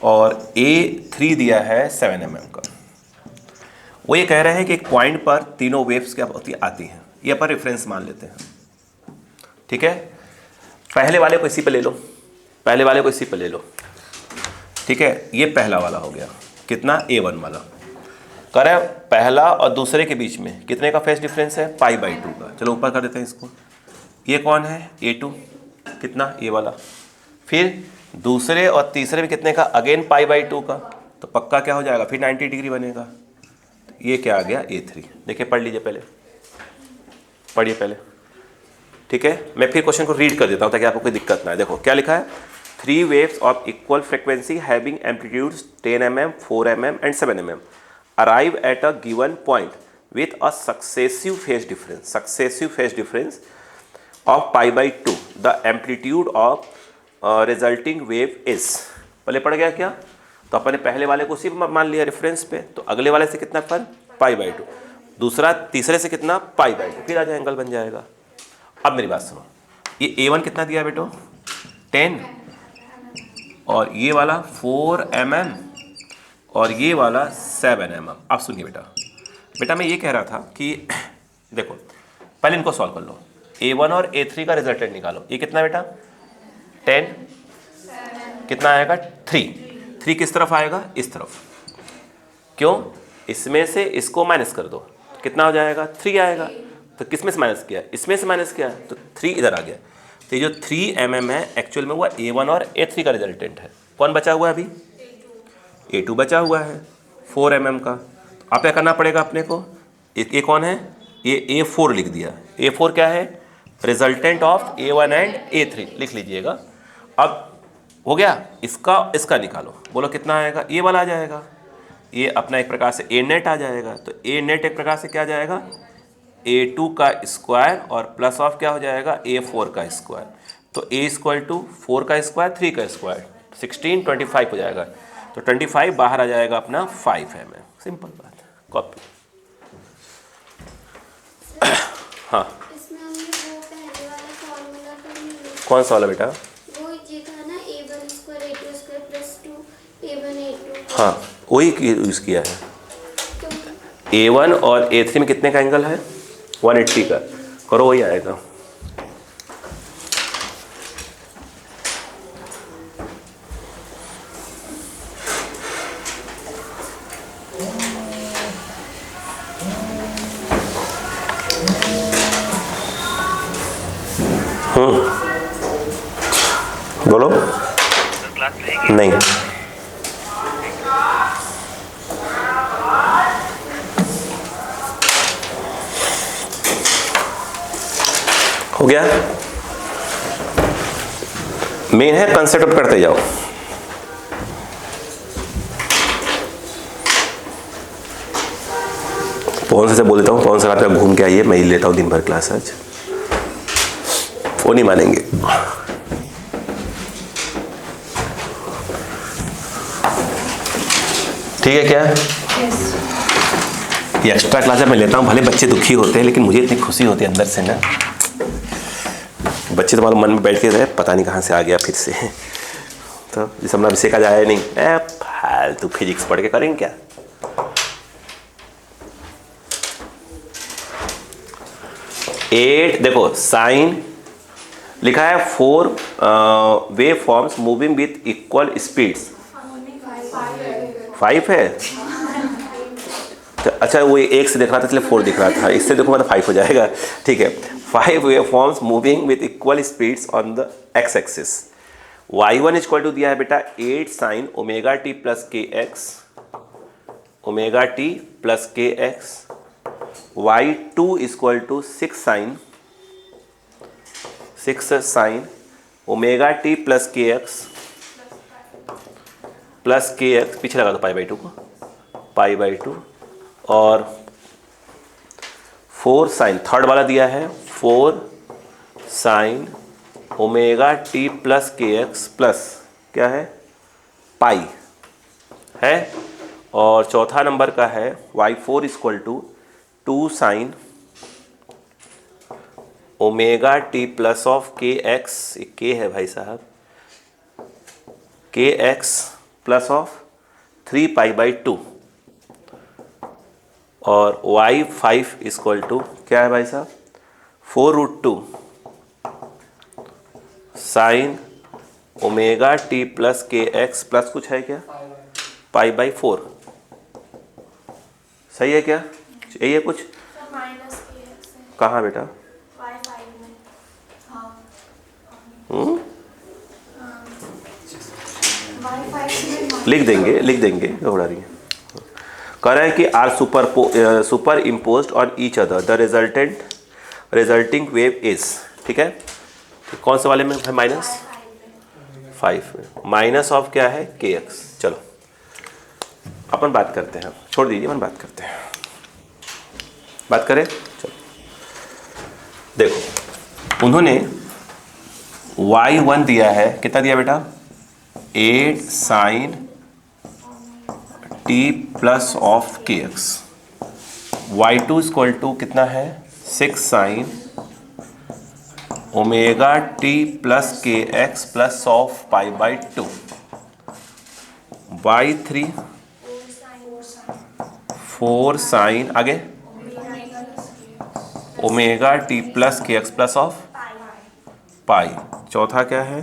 और A3 दिया है 7 mm का। वो ये कह रहे हैं कि एक पॉइंट पर तीनों वेव्स क्या होती आती हैं, ये अपन रेफरेंस मान लेते हैं, ठीक है। पहले वाले को इसी पे ले लो, पहले वाले को इसी पे ले लो, ठीक है। ये पहला वाला हो गया, कितना A1 वाला। करें पहला और दूसरे के बीच में कितने का फेस डिफरेंस है, पाई बाई 2 का। चलो ऊपर कर देते हैं इसको। ये कौन है A2, कितना ये वाला। फिर दूसरे और तीसरे में कितने का, अगेन पाई बाई 2 का, तो पक्का क्या हो जाएगा, फिर 90 डिग्री बनेगा। ये क्या आ गया A3। देखिए पढ़ लीजिए, पहले पढ़िए पहले, ठीक है। मैं फिर क्वेश्चन को रीड कर देता हूँ ताकि आपको कोई दिक्कत ना है। देखो क्या लिखा है, 3 waves of equal frequency having amplitudes 10 mm, 4 mm and 7 mm arrive at a given point with a successive phase difference of pi by 2। the amplitude of resulting wave is, पहले पढ़ गया क्या, तो अपन ने पहले वाले को सिर्फ मान लिया रेफरेंस पे, तो अगले वाले से कितना पर पाई बाई 2, दूसरा तीसरे से कितना पाई बाई 2, फिर आ जाए एंगल बन जाएगा। अब मेरी बात सुनो, ये A1 कितना दिया बेटो 10, और ये वाला 4 mm, और ये वाला 7 mm। अब सुनिए बेटा मैं ये कह रहा था कि देखो पहले इनको सॉल्व कर लो, A1 और A3 का रिजल्टेंट निकालो। ये कितना बेटा 10, कितना आएगा 3 किस तरफ आएगा, इस तरफ। क्यों, इसमें से इसको माइनस कर दो, कितना हो जाएगा 3 आएगा। तो किस में से माइनस किया, इसमें से माइनस किया, तो 3 इधर आ गया। तो ये जो 3 mm है एक्चुअल में वो A1 और A3 का रिजल्टेंट है। कौन बचा हुआ है अभी, A2 बचा हुआ है 4 mm का। आप क्या करना पड़ेगा अपने को, ये कौन है, ये A4 लिख दिया। A4 क्या है, resultant of A1 and A3 लिख लीजिएगा। अब हो गया, इसका निकालो, बोलो कितना आएगा, ये वाला आ जाएगा। ये अपना एक प्रकार से A नेट आ जाएगा। तो A नेट एक प्रकार से क्या जाएगा, A2 का स्क्वायर और प्लस ऑफ क्या हो जाएगा, A4 का स्क्वायर। तो A इक्वल टू 4 का स्क्वायर 3 का स्क्वायर 16 25 हो जाएगा। तो 25 बाहर आ जाएगा अपना 5 mm। सिंपल बात है, कॉपी। हाँ इसमें हमने वो पहले वाला फॉर्मूला तो नहीं यूज, कौन सा वाला बेटा, वो ये था ना A1 square A2 square plus 2 A1 A2। हाँ वही यूज़ किया है। तो A1 और A3 में कितने का एंगल है, 180 का, करो वही आएगा। बोलो नहीं, हो गया। मेन है कंसेप्ट करते जाओ। पवन से बोल देता हूँ, पवन से रात में घूम के आइए, मैं ही लेता हूँ दिन भर क्लास आज, वो नहीं मानेंगे। ठीक है क्या, ये एक्स्ट्रा क्लास मैं लेता हूँ, भले बच्चे दुखी होते हैं लेकिन मुझे इतनी खुशी होती है अंदर से ना। बच्चे तुम्हारे मन में बैठते रहे, पता नहीं कहाँ से आ गया फिर से। तो जिस अपना विषय का जाए नहीं, फालतू फिजिक्स पढ़ के करेंगे क्या। एट देखो साइन लिखा है 4 wave forms moving with equal speeds. 5 है, अच्छा वो एक से दिख रहा था इसलिए 4 दिख रहा था, इससे देखूँगा तो 5 हो जाएगा। ठीक है, 5 waveforms moving with equal speeds on the X axis. y1 equal to दिया है बेटा 8 sine omega T plus K X, omega T plus K X. y2 equal to 6 sine omega T plus K X पीछे लगा दो पाई बाई 2 को, पाई बाई 2। और 4 साइन, थर्ड वाला दिया है 4 sign omega T plus K x plus क्या है पाई है। और चौथा नंबर का है y4 equal to 2 sine omega T plus of के एक्स, के है भाई साहब, K x plus of 3 pi by 2। और y5 इक्वल टू क्या है भाई साहब 4√2 sign omega T plus K x plus कुछ है क्या पाई बाई 4। सही है क्या, यही है कुछ? कहाँ बेटा? लिख देंगे घबरा रही है। कह रहा है कि are superimposed on each other the resulting wave is, ठीक है। तो कौन से वाले में है? -5 में, माइनस ऑफ क्या है के एक्स। चलो अपन बात करते हैं, छोड़ दीजिए अपन बात करते हैं, बात करें। चलो देखो उन्होंने y1 दिया है, कितना दिया बेटा 8 साइन टी प्लस ऑफ के एक्स। y2 इक्वल टू कितना है 6 sine omega T plus K x plus of pi by 2। y3 4 sine आगे omega T plus K x plus of pi. चौथा क्या है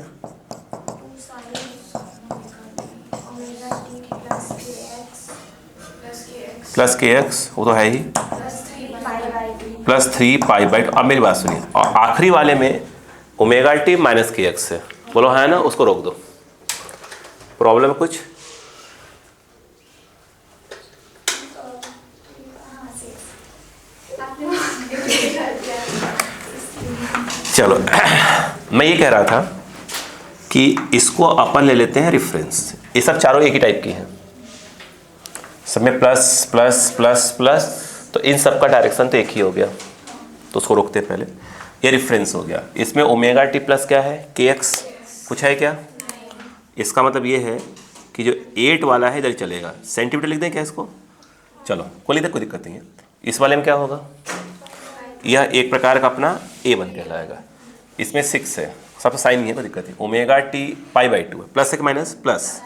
प्लस के एक्स, वो तो है ही, +3 पाई बाई 2। अब मेरी बात सुनिए, और आखिरी वाले में ओमेगा टी माइनस के एक्स है, बोलो है ना, उसको रोक दो। प्रॉब्लम है कुछ? चलो मैं ये कह रहा था कि इसको अपन ले लेते हैं रेफरेंस। ये सब चारों एक ही टाइप की हैं, सब में प्लस प्लस प्लस प्लस, तो इन सब का डायरेक्शन तो एक ही हो गया, तो उसको रोकते हैं पहले। ये रेफरेंस हो गया। इसमें ओमेगा टी प्लस क्या है के एक्स, कुछ है क्या? इसका मतलब ये है कि जो 8 वाला है इधर चलेगा। सेंटीमीटर लिख दें क्या इसको? चलो कोई दिक्कत नहीं है। इस वाले में क्या होगा, यह एक प्रकार का अपना A1 कहलाएगा। इसमें 6 है, सब साइन नहीं है, कोई दिक्कत नहीं। ओमेगा टी पाई बाई 2 है, प्लस एक माइनस प्लस,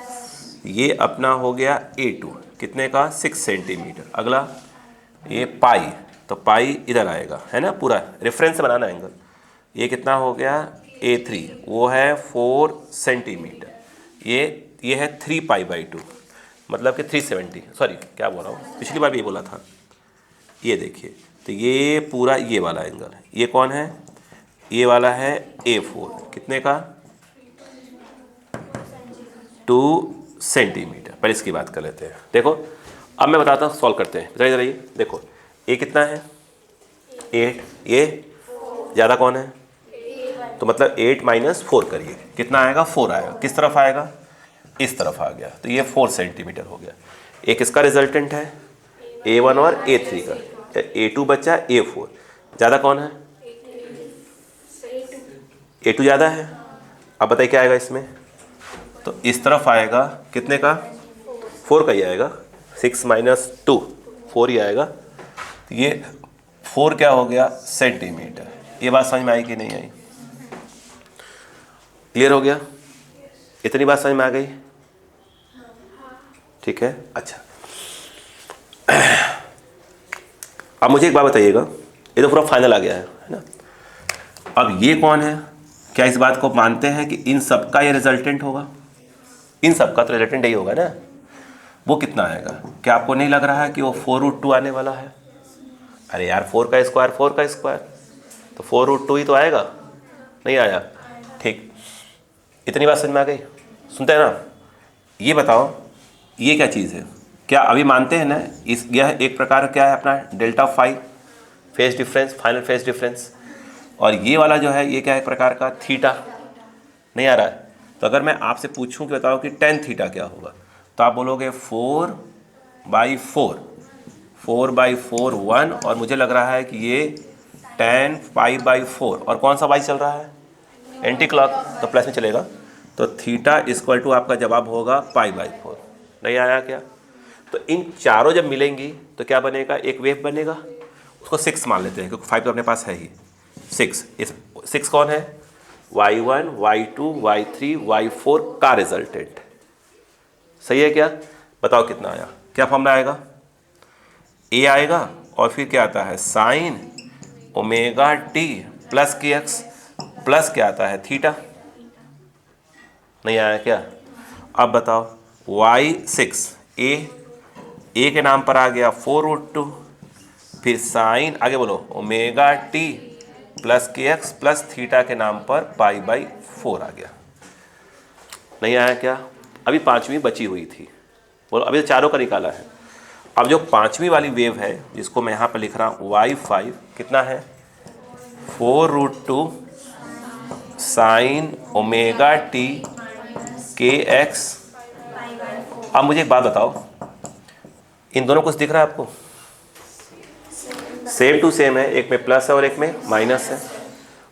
ये अपना हो गया A2 कितने का 6 सेंटीमीटर। अगला ये पाई, तो पाई इधर आएगा है ना, पूरा रेफरेंस से बनाना एंगल। ये कितना हो गया A3, वो है 4 सेंटीमीटर। ये है 3 पाई बाई 2, मतलब कि 370, सॉरी क्या बोल रहा हूँ, पिछली बार भी ये बोला था। ये देखिए, तो ये पूरा ये वाला एंगल है। ये कौन है? ये वाला है A4 कितने का 2 सेंटीमीटर। पहले इसकी बात कर लेते हैं। देखो अब मैं बताता हूँ, सॉल्व करते हैं। इधर आइए, देखो ये कितना है 8, ये ज़्यादा कौन है, तो मतलब 8 माइनस 4 करिए, कितना आएगा 4 आएगा। किस तरफ आएगा? इस तरफ आ गया, तो ये 4 सेंटीमीटर हो गया। एक इसका रिजल्टेंट है A1 और A3 का, A2 बचा A4, ज़्यादा कौन है? A2 ज़्यादा है। अब बताइए क्या आएगा इसमें, तो इस तरफ आएगा कितने का 4 का ही आएगा, 6 माइनस 2 4 ही आएगा। तो ये 4 क्या हो गया सेंटीमीटर। ये बात समझ में आई कि नहीं आई? क्लियर हो गया? इतनी बात समझ में आ गई? ठीक है, अच्छा। अब मुझे एक बात बताइएगा, ये तो पूरा फाइनल आ गया है ना। अब ये कौन है? क्या इस बात को मानते हैं कि इन सब का ये रिजल्टेंट होगा? इन सब का तो रिजल्टेंट यही होगा ना। वो कितना आएगा? क्या आपको नहीं लग रहा है कि वो 4√2 आने वाला है? अरे यार 4 का स्क्वायर, तो 4√2 ही तो आएगा, नहीं आया? ठीक, इतनी बात समझ में आ गई? सुनते हैं ना? ये बताओ ये क्या चीज़ है? क्या अभी मानते हैं ना यह एक प्रकार क्या है अपना delta phi phase difference, final phase difference, और ये वाला जो है ये क्या है प्रकार का थीटा, नहीं आ रहा है? तो अगर मैं आपसे पूछूं कि बताओ कि टेन थीटा क्या होगा, तो आप बोलोगे 4/4, 4/4 1, और मुझे लग रहा है कि ये 10π/4, और कौन सा बाई चल रहा है? एंटी क्लॉक, तो प्लस में चलेगा। तो थीटा इक्वल टू आपका जवाब होगा π/4। नहीं आया क्या? तो इन चारों जब मिलेंगी तो क्या बनेगा? एक वेव बनेगा, उसको 6 मान लेते हैं क्योंकि 5 तो अपने पास है ही। 6, इस 6 कौन है? y1, y2, y3, y4 का रिजल्टेंट। सही है क्या? बताओ कितना आया? क्या फॉर्मूला आएगा? ए आएगा और फिर क्या आता है? Sign omega T plus K x plus क्या आता है? थीटा। नहीं आया क्या? अब बताओ y6 ए के नाम पर आ गया 4√2, फिर साइन आगे बोलो omega T plus K x plus theta के नाम पर π/4 आ गया। नहीं आया क्या? अभी पांचवी बची हुई थी, बोलो अभी तो चारों का निकाला है। अब जो पांचवी वाली वेव है जिसको मैं यहाँ पर लिख रहा हूँ y5 कितना है? 4√2 साइन ओमेगा टी के एक्स। अब मुझे एक बात बताओ, इन दोनों कुछ दिख रहा है आपको? सेम टू सेम है, एक में प्लस है और एक में माइनस है,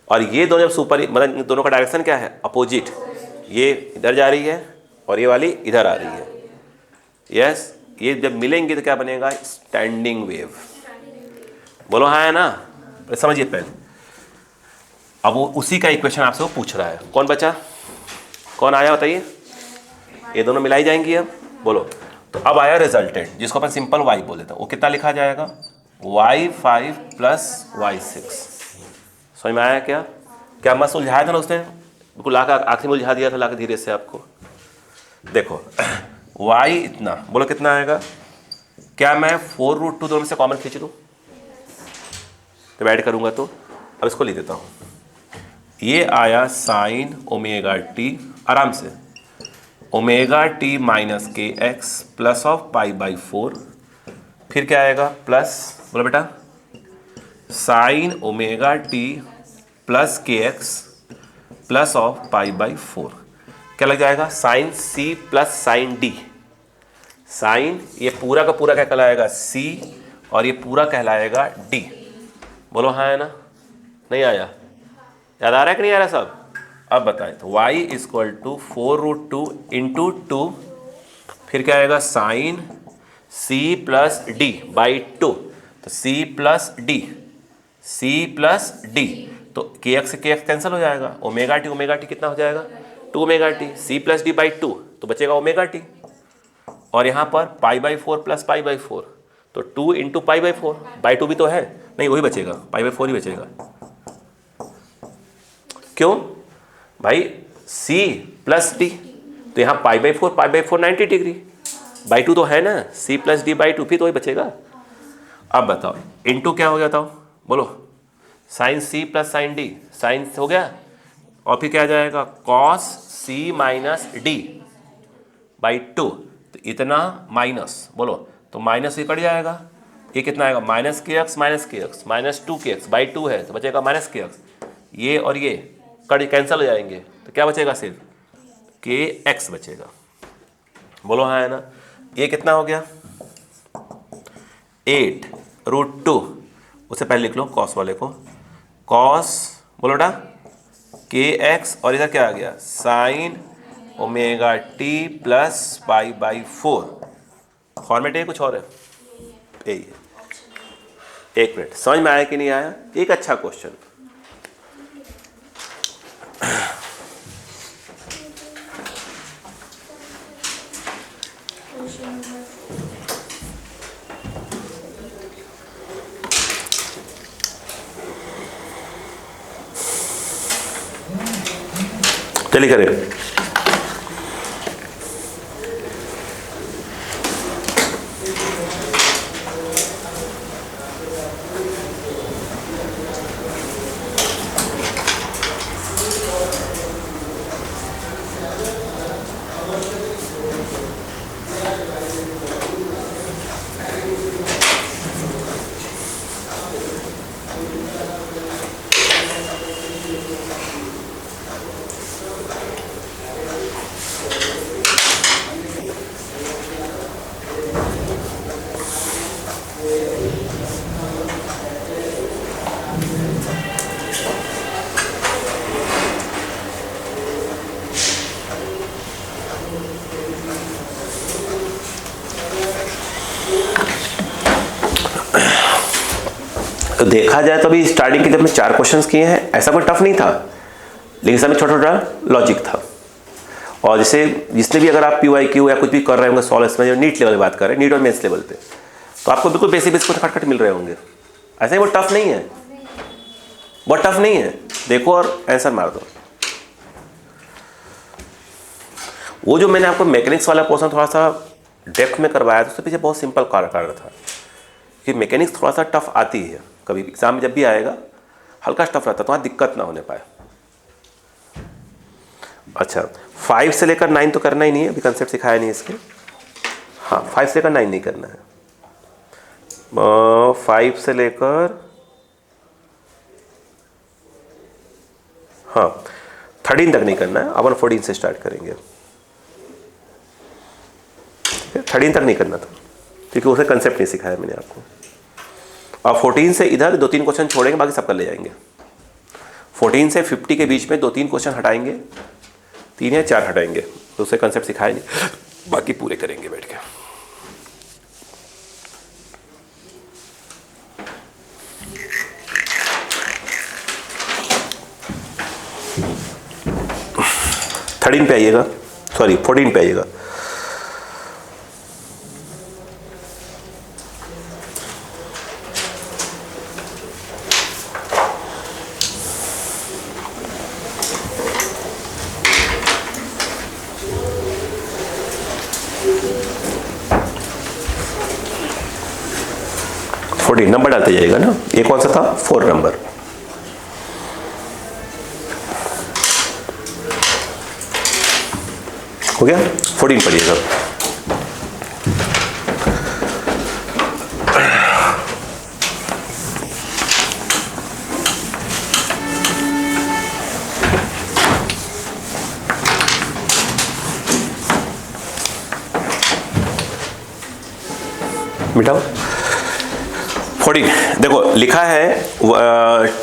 और ये दोनों जब सुपर मतलब इन दोनों का डायरेक्शन क्या है? अपोजिट। ये इधर जा रही है और ये वाली इधर आ रही है। यस, ये जब मिलेंगे तो क्या बनेगा? Standing wave. बोलो हाँ है ना? समझिए पहले। अब वो उसी का इक्वेशन आपसे वो पूछ रहा है। कौन बचा? कौन आया बताइए? ये दोनों मिलाई जाएंगी अब, बोलो। तो अब आया रिजल्टेंट जिसको अपन सिंपल y बोल देते हैं। वो कितना लिखा जाएगा? y5 plus y6। समझ में आया क्या? क्या मस्त उलझाया था ना उसने, बिल्कुल ला कर आखिरी में उलझा दिया था, ला कर धीरे से आपको। देखो y इतना, बोलो कितना आएगा? क्या मैं 4√2 दोनों में से कॉमन खींच लूँ तो ऐड करूँगा? तो अब इसको लिख देता हूँ। ये आया साइन ओमेगा टी, आराम से, ओमेगा टी माइनस के एक्स प्लस ऑफ π/4, फिर क्या आएगा? प्लस, बोलो बेटा, sine omega T plus K x plus of π/4, क्या लग जाएगा? Sine C plus sine D. Sine ये पूरा का पूरा क्या कहलाएगा? सी, और ये पूरा कहलाएगा डी। बोलो हाँ है ना? नहीं आया? याद आ रहा है कि नहीं आ रहा सब? अब बताएं। तो y इक्वल टू 4√2 इंटू 2, फिर क्या आएगा? Sine c plus D by 2, तो c प्लस डी, तो के एक्स कैंसिल हो जाएगा। ओमेगा टी कितना हो जाएगा? 2 omega T, c plus D by 2, तो बचेगा ओमेगा टी, और यहाँ पर π/4 प्लस π/4, तो 2 इंटू π/4, बाई 2 भी तो है, नहीं वही बचेगा, π/4 ही बचेगा। क्यों भाई? c प्लस डी, तो यहाँ π/4 90 डिग्री, बाई 2 तो है ना, c प्लस डी बाई 2 भी तो वही बचेगा। अब बताओ इंटू क्या हो गया था? बोलो, sine c plus sine D, sine हो गया, और फिर क्या आ जाएगा? Cos c minus D by 2, तो इतना माइनस, बोलो, तो माइनस ये कट जाएगा, ये कितना आएगा? माइनस के एक्स माइनस 2 बाई 2 है, तो बचेगा माइनस के एक्स, ये और ये कट कैंसिल हो जाएंगे, तो क्या बचेगा? सिर्फ के एक्स बचेगा। बोलो हाँ है ना? ये कितना हो गया? 8√2, उससे पहले लिख लो कॉस वाले को, कॉस, बोलो बेटा, के एक्स, और इधर क्या आ गया? Sine omega T plus π/4। Format है कुछ और है? यही है। एक मिनट, समझ में आया कि नहीं आया? एक अच्छा क्वेश्चन। चलिए करें। तो देखा जाए तो अभी स्टार्टिंग के जब मैं 4 क्वेश्चंस किए हैं, ऐसा कोई टफ नहीं था, लेकिन इसमें छोटा छोटा लॉजिक था। और जैसे जिसने भी अगर आप PYQ या कुछ भी कर रहे होंगे सॉल्व, इसमें जो नीट लेवल की बात कर रहे हैं, नीट और मेंस लेवल पे, तो आपको बिल्कुल बेसिक बेसिक खटखट मिल रहे होंगे। ऐसा ही वो टफ नहीं है, बहुत टफ नहीं है। देखो और आंसर मार दो। वो जो मैंने आपको मैकेनिक्स वाला पोर्शन थोड़ा सा डेप्थ में करवाया था, उसके पीछे बहुत सिंपल कारण था कि मैकेनिक्स थोड़ा सा टफ आती है, कभी एग्जाम में जब भी आएगा हल्का टफ रहता है, तो वहाँ दिक्कत ना होने पाए। अच्छा, 5 से लेकर 9 तो करना ही नहीं है, अभी कंसेप्ट सिखाया नहीं इसके। हाँ, 5 से लेकर 9 नहीं करना है। 5 से लेकर, हाँ 13 तक नहीं करना है, अपन 14 से स्टार्ट करेंगे। 13 तक नहीं करना था क्योंकि उसे कंसेप्ट नहीं सिखाया मैंने आपको। और 14 से इधर 2-3 क्वेश्चन छोड़ेंगे, बाकी सब कर ले जाएंगे। 14 से 50 के बीच में 2-3 क्वेश्चन हटाएंगे, 3 या 4 हटाएंगे, तो उसे कंसेप्ट सिखाया नहीं, बाकी पूरे करेंगे बैठ के। थर्टीन पे आइएगा, सॉरी 14 पे आइएगा। नंबर डालते जाइएगा ना, ये कौन सा था, 4 नंबर। हो गया, 14 पढ़िएगा। मिटाओ 14। देखो लिखा है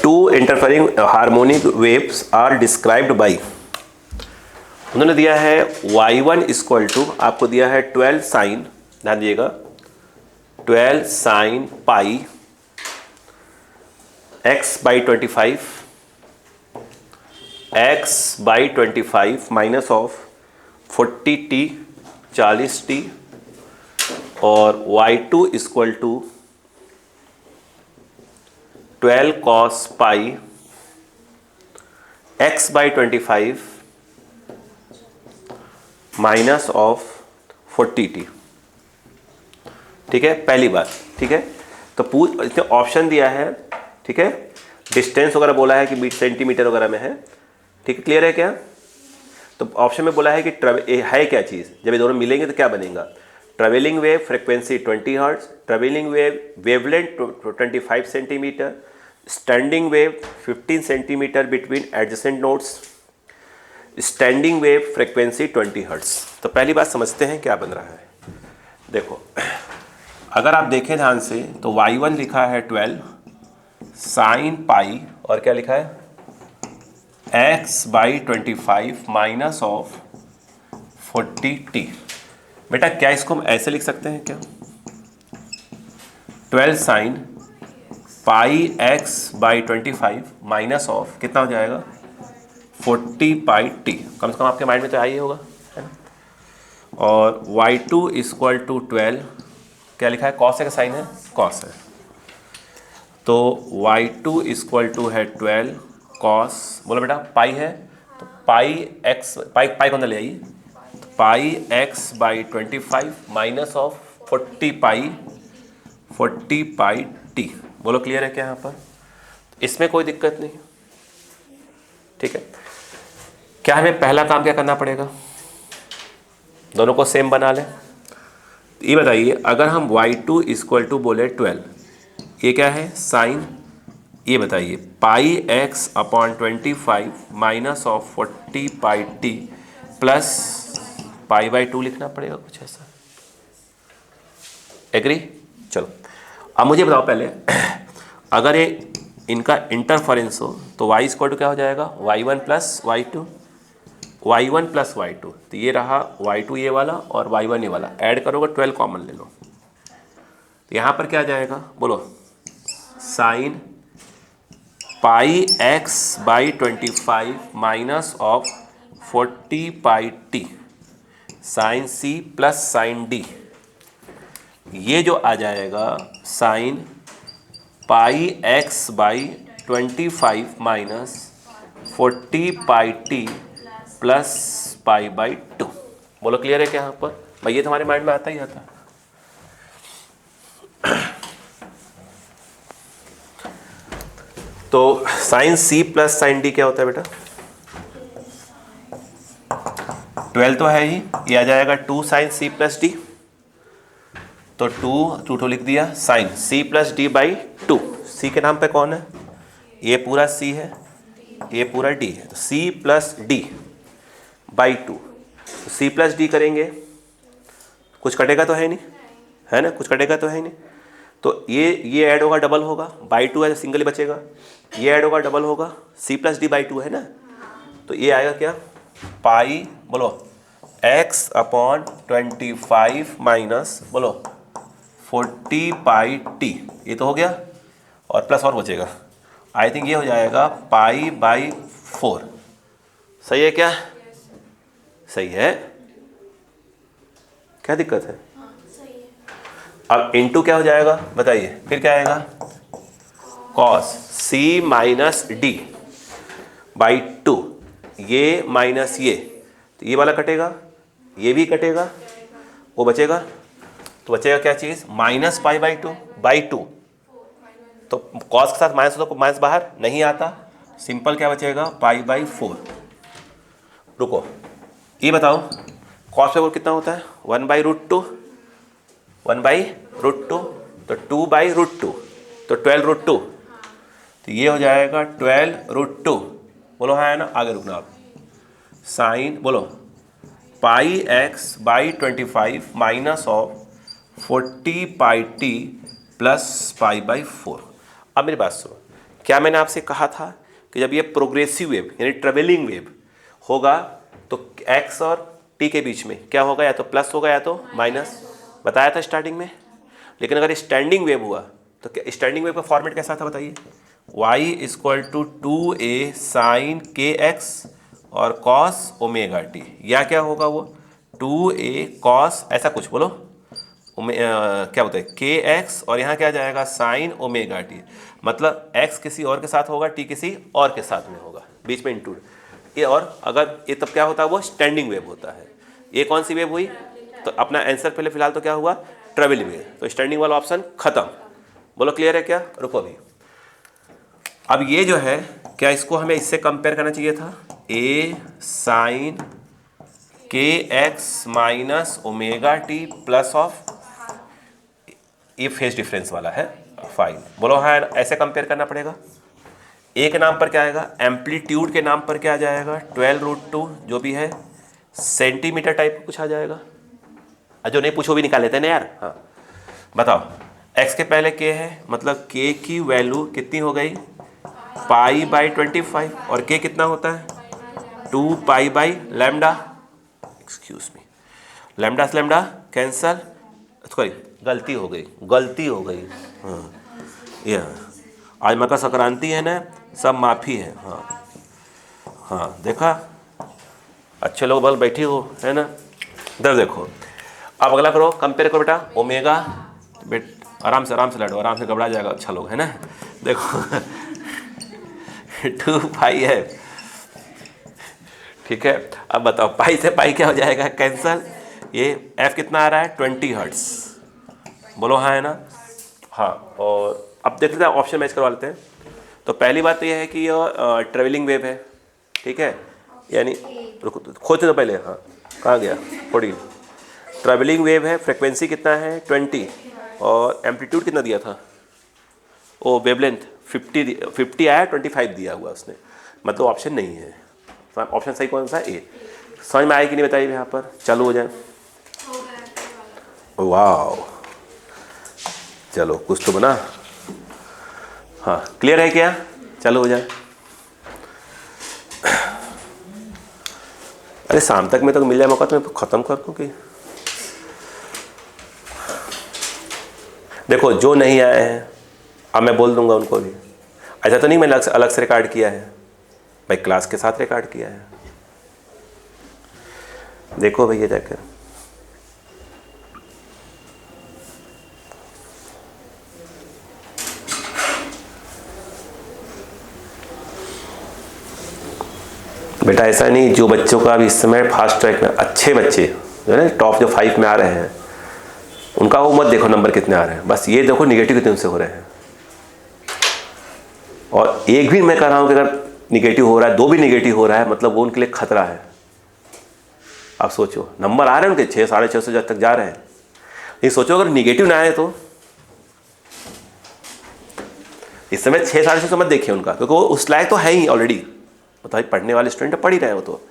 2 interfering harmonic waves are described by, उन्होंने दिया है y1 इक्वल टू, आपको दिया है 12 साइन, ध्यान दीजिएगा, 12 sine pi x/25 x/25 minus of 40t 40t, और y2 equal to 12 cos pi x/25 minus of 40t। ठीक है, पहली बात। ठीक है, तो इसने ऑप्शन दिया है, ठीक है, डिस्टेंस वगैरह बोला है कि सेंटीमीटर वगैरह में है। ठीक है, क्लियर है क्या? तो ऑप्शन में बोला है कि है क्या चीज़, जब ये दोनों मिलेंगे तो क्या बनेगा, travelling wave frequency 20 hertz, travelling wave wavelength 25 centimetre, standing wave 15 centimetre between adjacent nodes, standing wave frequency 20 hertz. तो पहली बात समझते हैं क्या बन रहा है। देखो अगर आप देखें ध्यान से तो y1 लिखा है 12 साइन पाई, और क्या लिखा है x/25 माइनस ऑफ 40t। बेटा क्या इसको हम ऐसे लिख सकते हैं क्या, 12 sine pi x/25 minus of कितना हो जाएगा 40πt, कम से कम आपके माइंड में तो आई होगा, है ना। और y2 इक्वल टू 12, क्या लिखा है, कॉस का साइन है, कॉस है, तो y2 इक्वल टू है 12 कॉस, बोलो बेटा पाई है, तो पाई x, पाई को अंदर ले आइए, तो पाई x/25 माइनस ऑफ 40πt। बोलो क्लियर है क्या यहाँ पर, इसमें कोई दिक्कत नहीं। ठीक है, क्या हमें पहला काम क्या करना पड़ेगा, दोनों को सेम बना लें। ये बताइए अगर हम y2 इक्वल टू बोले 12, ये क्या है साइन, ये बताइए पाई x/25 minus of 40πt plus π/2 लिखना पड़ेगा कुछ ऐसा, एग्री। चलो अब मुझे बताओ पहले अगर ये इनका इंटरफेरेंस हो तो y इक्वल टू क्या हो जाएगा y1 plus y2, y1 plus y2, तो ये रहा y2 ये वाला और y1 ये वाला, ऐड करोगे 12 कॉमन ले लो, तो यहाँ पर क्या आ जाएगा बोलो sine pi x by 25 minus of 40 pi T sine C plus sine D, ये जो आ जाएगा sine pi x by 25 minus 40 pi T plus pi by 2। बोलो क्लियर है क्या यहाँ पर? भाई ये तुम्हारे माइंड में आता ही आता। तो sine C plus sine D क्या होता है बेटा? 12 तो है ही, ये आ जाएगा 2 साइन सी प्लस डी, तो 2 लिख दिया sine C plus D by 2। C के नाम पे कौन है? ये पूरा सी है, ये पूरा डी है, तो सी प्लस डी बाई 2। तो सी प्लस डी करेंगे, कुछ कटेगा तो है नहीं, है ना, कुछ कटेगा तो है नहीं, तो ये ऐड होगा डबल होगा, बाई 2 है तो सिंगल ही बचेगा, ये ऐड होगा डबल होगा, सी प्लस डी बाई 2 है ना, तो ये आएगा क्या? पाई बोलो x अपॉन 25 माइनस बोलो 40 पाई टी, ये तो हो गया, और प्लस और बचेगा, आई थिंक ये हो जाएगा पाई बाई 4। सही है क्या? सही है, क्या दिक्कत है? अब इंटू क्या हो जाएगा बताइए, फिर क्या आएगा? Cos C minus D by 2, ये माइनस ये, तो ये वाला कटेगा, ये भी कटेगा, वो बचेगा, तो बचेगा क्या चीज़? माइनस पाई बाई 2, तो कॉस के साथ माइनस हो तो माइनस बाहर नहीं आता, सिंपल क्या बचेगा? पाई बाई 4। रुको ये बताओ कॉस पे कितना होता है? 1/√2, 1/√2, तो 2/√2, तो 12√2, तो ये हो जाएगा 12√2। बोलो हाँ है ना? आगे रुकना आप। साइन बोलो pi x by 25 minus of 40 pi T plus pi by 4। अब मेरी बात सुनो, क्या मैंने आपसे कहा था कि जब ये प्रोग्रेसिव वेव यानी ट्रेवलिंग वेव होगा तो एक्स और टी के बीच में क्या होगा? या तो प्लस होगा या तो माइनस, बताया था स्टार्टिंग में। लेकिन अगर स्टैंडिंग वेव हुआ तो क्या स्टैंडिंग वेव का फॉर्मेट कैसा था बताइए? y = 2a साइन के एक्स और कॉस ओमेगा टी, या क्या होगा वो 2a कॉस ऐसा कुछ बोलो क्या बोलते हैं के एक्स, और यहाँ क्या जाएगा साइन ओमेगा टी, मतलब x किसी और के साथ होगा, t किसी और के साथ में होगा, बीच में इंटू ये, और अगर ये तब क्या होता है? वो स्टैंडिंग वेव होता है। ये कौन सी वेव हुई? तो अपना आंसर पहले फिलहाल तो क्या हुआ? ट्रेवलिंग वेव, तो स्टैंडिंग वाला ऑप्शन खत्म। बोलो क्लियर है क्या? रुको अभी, अब ये जो है क्या इसको हमें इससे कंपेयर करना चाहिए था? a साइन के x minus omega T plus of, ये फेज डिफरेंस वाला है फाइन। बोलो हाँ, ऐसे कंपेयर करना पड़ेगा। a के नाम पर क्या आएगा? एम्पलीट्यूड के नाम पर क्या आ जाएगा? 12√2 जो भी है, सेंटीमीटर टाइप कुछ आ जाएगा, जो नहीं पूछो भी निकाल लेते हैं ना यार। हाँ बताओ, x के पहले k है, मतलब k की वैल्यू कितनी हो गई? पाई बाई 25, और k कितना होता है? 2 pi by lambda, excuse me, lambda से लैम्डा कैंसल, सॉरी गलती हो गई। हाँ ये आज मकर संक्रांति है ना, सब माफ़ी है। हाँ देखा, अच्छे लोग बल बैठी हो है ना। इधर देखो, अब अगला करो, कंपेयर करो बेटा ओमेगा, आराम से लड़ो, आराम से घबरा जाएगा अच्छा लोग है ना। देखो 2 पाई है, ठीक है। अब बताओ पाई से पाई क्या हो जाएगा? कैंसल। ये f कितना आ रहा है? 20 हर्ट्स। बोलो हाँ है ना। हाँ, और अब देख लेते हैं, ऑप्शन मैच करवा लेते हैं। तो पहली बात तो ये है कि ये ट्रेवलिंग वेव है, ठीक है, यानी रुको खोजते तो पहले, हाँ कहाँ गया? 14 ट्रेवलिंग वेव है, फ्रिक्वेंसी कितना है? 20, और एम्पलीट्यूड कितना दिया था? ओ वेवलेंथ 50 आया, 25 दिया हुआ उसने, मतलब ऑप्शन नहीं है। ऑप्शन सही कौन सा? ए। समझ में आए कि नहीं बताइए यहाँ पर? चालू हो जाए। वाह, चलो कुछ तो बना। हाँ क्लियर है क्या? चालू हो जाए। अरे शाम तक में तो मिल जाए मौका तो मैं ख़त्म कर दूँ कि। देखो जो नहीं आए हैं हाँ मैं बोल दूंगा उनको भी। ऐसा तो नहीं मैंने अलग से रिकॉर्ड किया है भाई, क्लास के साथ रिकॉर्ड किया है। देखो भैया जाकर, बेटा ऐसा नहीं, जो बच्चों का अभी इस समय फास्ट ट्रैक में अच्छे बच्चे जो है ना, टॉप जो 5 में आ रहे हैं, उनका वो मत देखो नंबर कितने आ रहे हैं, बस ये देखो निगेटिव कितने उनसे हो रहे हैं। और एक भी मैं कह रहा हूँ कि अगर निगेटिव हो रहा है, 2 भी निगेटिव हो रहा है, मतलब वो उनके लिए खतरा है। आप सोचो नंबर आ रहे हैं उनके 600 साढ़े 600 तक जा रहे हैं, ये सोचो अगर निगेटिव ना आए तो। इस समय 600 साढ़े 600 मत देखिए उनका, क्योंकि वो उस लायक तो है ही ऑलरेडी, मतलब पढ़ने वाले स्टूडेंट पढ़ ही रहे हैं। वो तो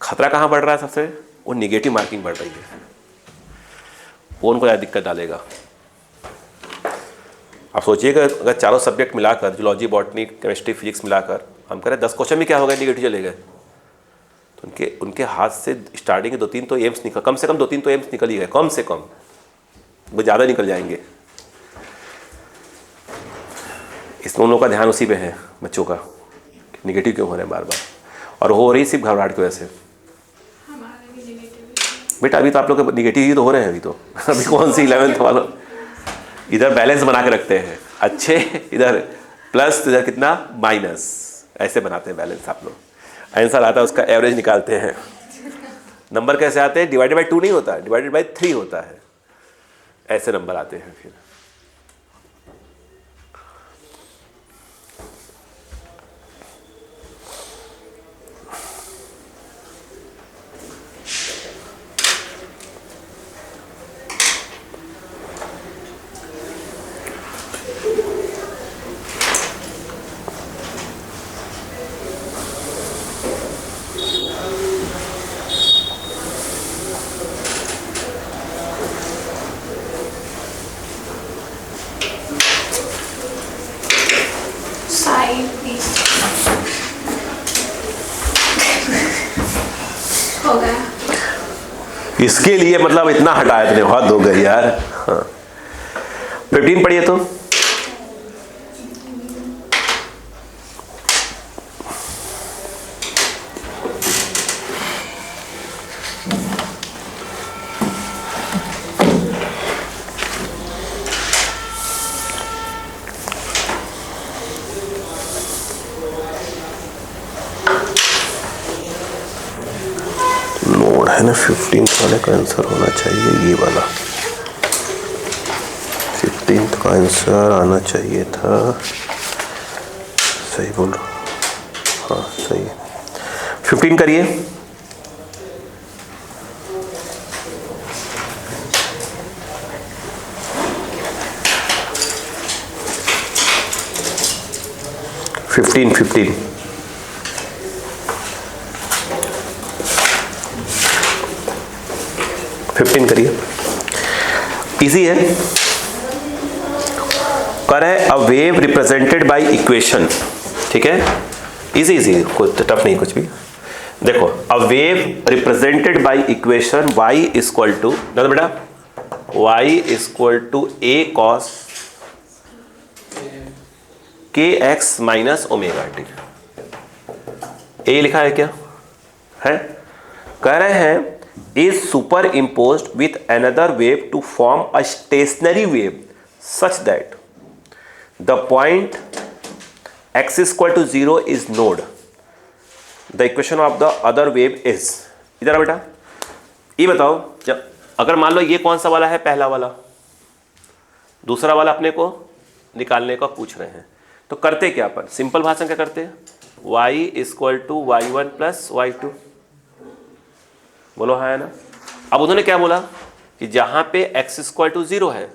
खतरा कहाँ बढ़ रहा है सबसे, वो निगेटिव मार्किंग बढ़ रही है, वो उनको ज़्यादा दिक्कत डालेगा। आप सोचिएगा अगर चारों सब्जेक्ट मिलाकर, जूलॉजी बॉटनी केमिस्ट्री फिजिक्स मिलाकर हम करें 10 क्वेश्चन में क्या हो गए, निगेटिव चले गए, तो उनके हाथ से स्टार्टिंग के 2-3 तो एम्स निकल, कम से कम 2-3 तो एम्स निकल ही गए, कम से कम, वो ज़्यादा निकल जाएंगे। इसमें उन लोगों का ध्यान उसी पे है बच्चों का, निगेटिव क्यों हो रहे हैं बार बार, और हो रही सिर्फ घबराहट की वजह से। बेटा अभी तो आप लोग निगेटिव ही तो हो रहे हैं अभी तो अभी कौन सी 11th वालों, इधर बैलेंस बना के रखते हैं अच्छे, इधर प्लस इधर कितना माइनस, ऐसे बनाते हैं बैलेंस आप लोग। आंसर आता है उसका एवरेज निकालते हैं। नंबर कैसे आते हैं, डिवाइडेड बाई 2 नहीं होता है, डिवाइडेड बाई 3 होता है, ऐसे नंबर आते हैं फिर। इसके लिए मतलब इतना हटाया तुमने, बहुत हो गई यार। हाँ 15 पढ़िए तो। है ना 15 वाले का आंसर होना चाहिए ये वाला, 15 का आंसर आना चाहिए था, सही बोल रहा हूँ, हाँ सही है। 15 करिए। फिफ्टीन 15 करिए, इजी है। कर है a wave represented by equation, ठीक है, इजी कुछ टफ नहीं कुछ भी। देखो a wave represented by equation y equal to, बेटा y equal to a cos kx minus omega t. A लिखा है क्या है, कह रहे हैं is superimposed with another wave to form a stationary wave such that the point x is equal to 0 is node. The equation of the other wave is, इधर आ बेटा, ये बताओ जब अगर मान लो ये कौन सा वाला है, पहला वाला, दूसरा वाला अपने को निकालने का पूछ रहे हैं, तो करते क्या अपन, सिंपल भाषा क्या करते हैं, y equal to y1 plus y2, बोलो हाँ है ना। अब उन्होंने क्या बोला कि जहां पे x इक्वल टू 0 है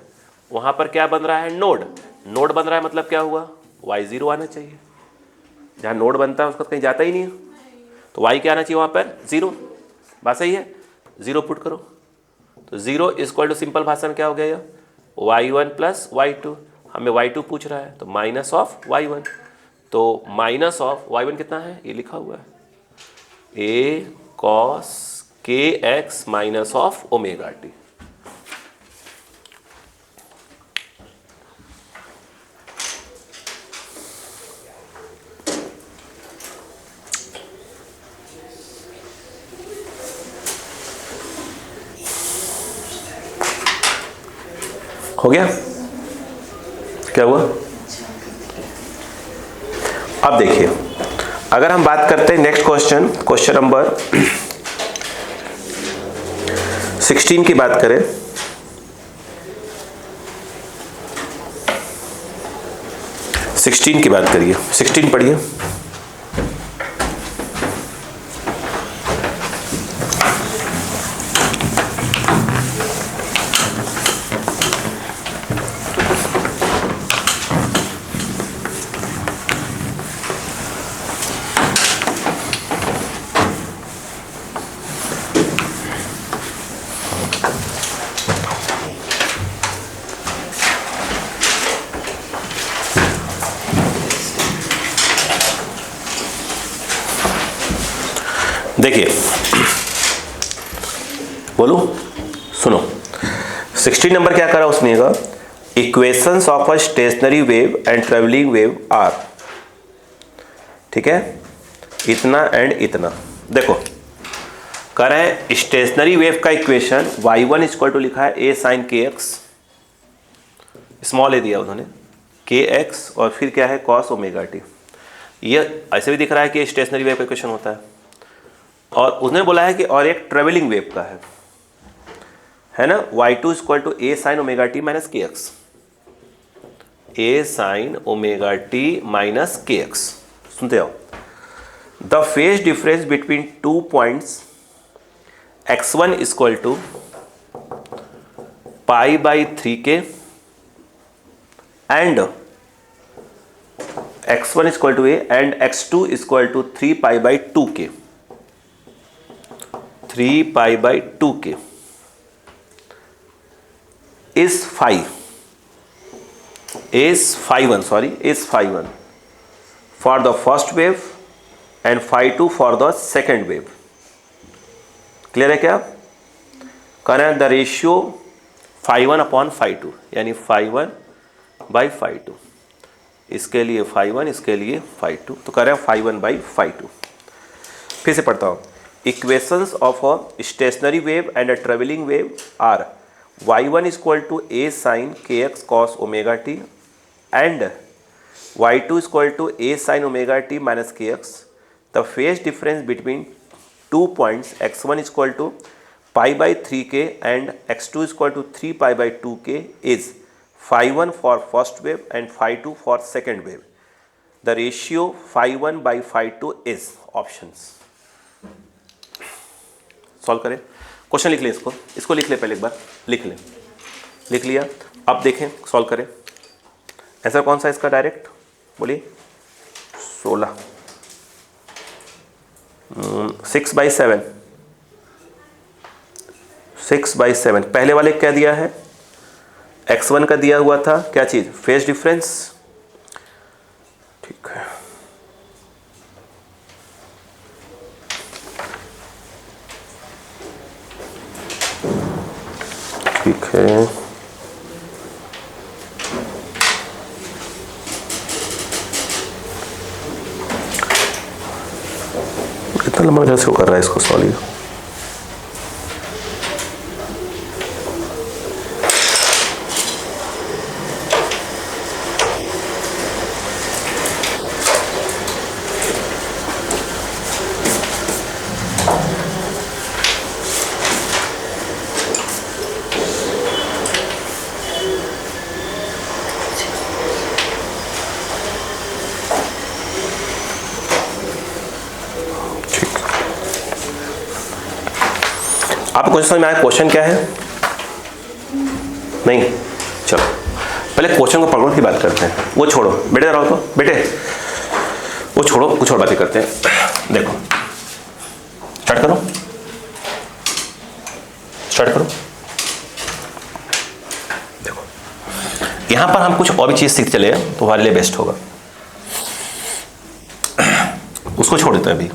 वहां पर क्या बन रहा है, नोड, नोड बन रहा है, मतलब क्या हुआ, y0 आना चाहिए, जहां नोड बनता है उसका कहीं जाता ही नहीं है, तो y क्या आना चाहिए वहां पर, 0, बात सही है, 0 पुट करो, तो 0 इक्वल टू सिंपल भाषा में क्या हो गया, y1 प्लस y2, हमें y2 पूछ रहा है तो माइनस ऑफ y1, तो माइनस ऑफ y1 कितना है, ये लिखा हुआ है a cos kx minus of omega T. हो गया? क्या हुआ? अब देखिए, अगर हम बात करते हैं नेक्स्ट क्वेश्चन नंबर 16 की बात करें, करिए। 16 पढ़िए। देखिए, बोलो, सुनो। 16 नंबर क्या करा उसने का, equations of a stationary wave and travelling wave are, ठीक है, इतना एंड इतना। देखो कह रहे हैं स्टेशनरी वेव का इक्वेशन y1 इक्वल टू लिखा है a साइन के एक्स, स्मॉल ए दिया उन्होंने, के एक्स और फिर क्या है कॉस ओमेगा टी। ये ऐसे भी दिख रहा है कि स्टेशनरी वेव का इक्वेशन होता है, और उसने बोला है कि और एक ट्रेवलिंग वेव का है ना, y2 equal to a sine omega T minus के x, a sine omega T minus के एक्स। सुनते हो, the phase difference between 2 points x1 equal to pi by 3k and x1 equal to a and x2 equal to 3 pi by 2k, 3 pi by 2k is phi 1 for the first wave and phi 2 for the second wave। Clear है क्या? करें the ratio phi 1 upon phi 2, यानी phi 1 बाई phi 2, इसके लिए phi 1, इसके लिए phi 2, तो करें phi 1 बाई phi 2। फिर से पढ़ता हूँ, equations of a stationary wave and a travelling wave are y1 equal to a sine के x cos omega t and y2 equal to a sine omega T minus के x. The phase difference between 2 points x1 equal to pi by 3k and x2 equal to 3 pi by 2k is phi 1 for first wave and phi 2 for second wave. The ratio phi 1 by phi 2 is options. Solve करें, क्वेश्चन लिख लें, इसको लिख ले, पहले एक बार लिख लें, लिख लिया। अब देखें, सॉल्व करें। आंसर कौन सा इसका, डायरेक्ट बोलिए, 16, 6/7, 6/7। पहले वाले क्या दिया है, x1 का दिया हुआ था क्या चीज, फेज डिफरेंस, ठीक है। ठीक है, कितना लंबा वजह से वो कर रहा है इसको सॉल्व। आपको क्वेश्चन समझ में आया, क्वेश्चन क्या है? नहीं, चलो पहले क्वेश्चन को पकड़ो की बात करते हैं। वो छोड़ो बेटे, रहो तो बेटे, वो छोड़ो, कुछ और बातें करते हैं। देखो स्टार्ट करो, स्टार्ट करो। देखो यहां पर हम कुछ और भी चीज सीख चले तो हमारे लिए बेस्ट होगा। उसको छोड़ देते हैं अभी,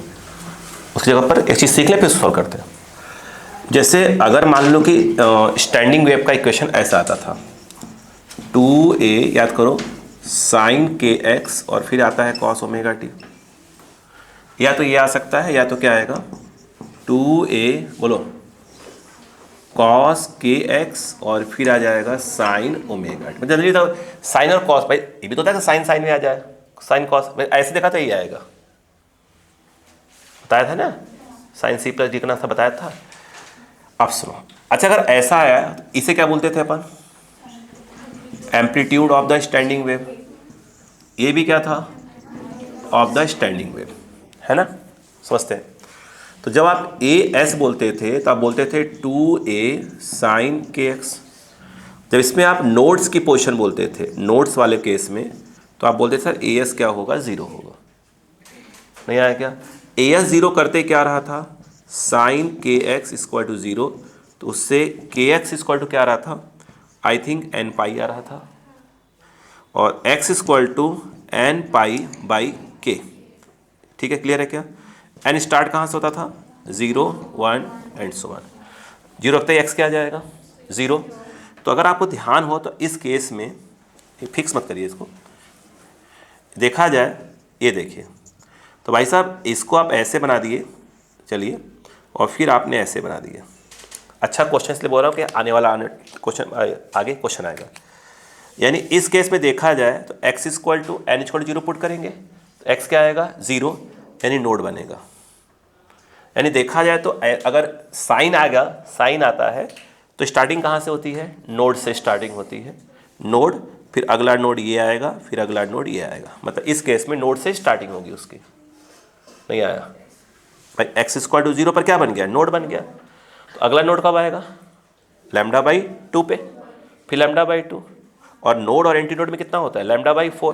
उसकी जगह पर एक चीज सीख ले, फिर सॉल्व करते हैं। जैसे अगर मान लो कि स्टैंडिंग वेव का इक्वेशन ऐसा आता था, 2a, याद करो, साइन के एक्स और फिर आता है कॉस ओमेगा टी। या तो ये आ सकता है, या तो क्या आएगा, 2a, बोलो कॉस के एक्स और फिर आ जाएगा साइन ओमेगा टी। जनरली तो साइन और कॉस, भाई ये भी तो होता है कि साइन साइन में आ जाए, साइन कॉस, ऐसे देखा तो यही आएगा, बताया था ना, साइन सी प्लस डी का नाम बताया था। अब सुनो, अच्छा अगर ऐसा आया तो इसे क्या बोलते थे अपन, amplitude of the standing wave. ये भी क्या था, ऑफ द स्टैंडिंग वेव, है ना, समझते हैं। तो जब आप ए एस बोलते थे तो आप बोलते थे 2a साइन के एक्स। जब इसमें आप नोड्स की पोजीशन बोलते थे, नोड्स वाले केस में, तो आप बोलते सर ए एस क्या होगा, 0 होगा। नहीं आया क्या, ए एस 0 करते क्या रहा था, साइन के एक्स इक्वल टू 0, तो उससे के एक्स इक्वल टू क्या आ रहा था, आई थिंक एन पाई आ रहा था, और x equal to N pi by K. ठीक है, क्लियर है क्या। एन स्टार्ट कहाँ से होता था, 0 1 एंड सो ऑन, 0 रखते ही x क्या आ जाएगा, 0। तो अगर आपको ध्यान हो तो इस केस में फिक्स मत करिए, इसको देखा जाए, ये देखिए, तो भाई साहब इसको आप ऐसे बना दिए, चलिए, और फिर आपने ऐसे बना दिया। अच्छा क्वेश्चन इसलिए बोल रहा हूँ कि आने वाला क्वेश्चन, आगे क्वेश्चन आएगा। यानी इस केस में देखा जाए तो x equal to N equal to 0 put करेंगे तो x क्या आएगा, 0, यानी नोड बनेगा। यानी देखा जाए तो अगर साइन आएगा, साइन आता है तो स्टार्टिंग कहाँ से होती है, नोड से स्टार्टिंग होती है, नोड, फिर अगला नोड ये आएगा, फिर अगला नोड ये आएगा, मतलब इस केस में नोड से स्टार्टिंग होगी उसकी। नहीं आया भाई, x इक्वल टू 0 पर क्या बन गया, नोड बन गया। तो अगला नोड कब आएगा, लैम्डा बाई 2 पे, फिर लैम्डा बाई 2, और नोड और एंटी नोड में कितना होता है, लैम्डा बाई 4।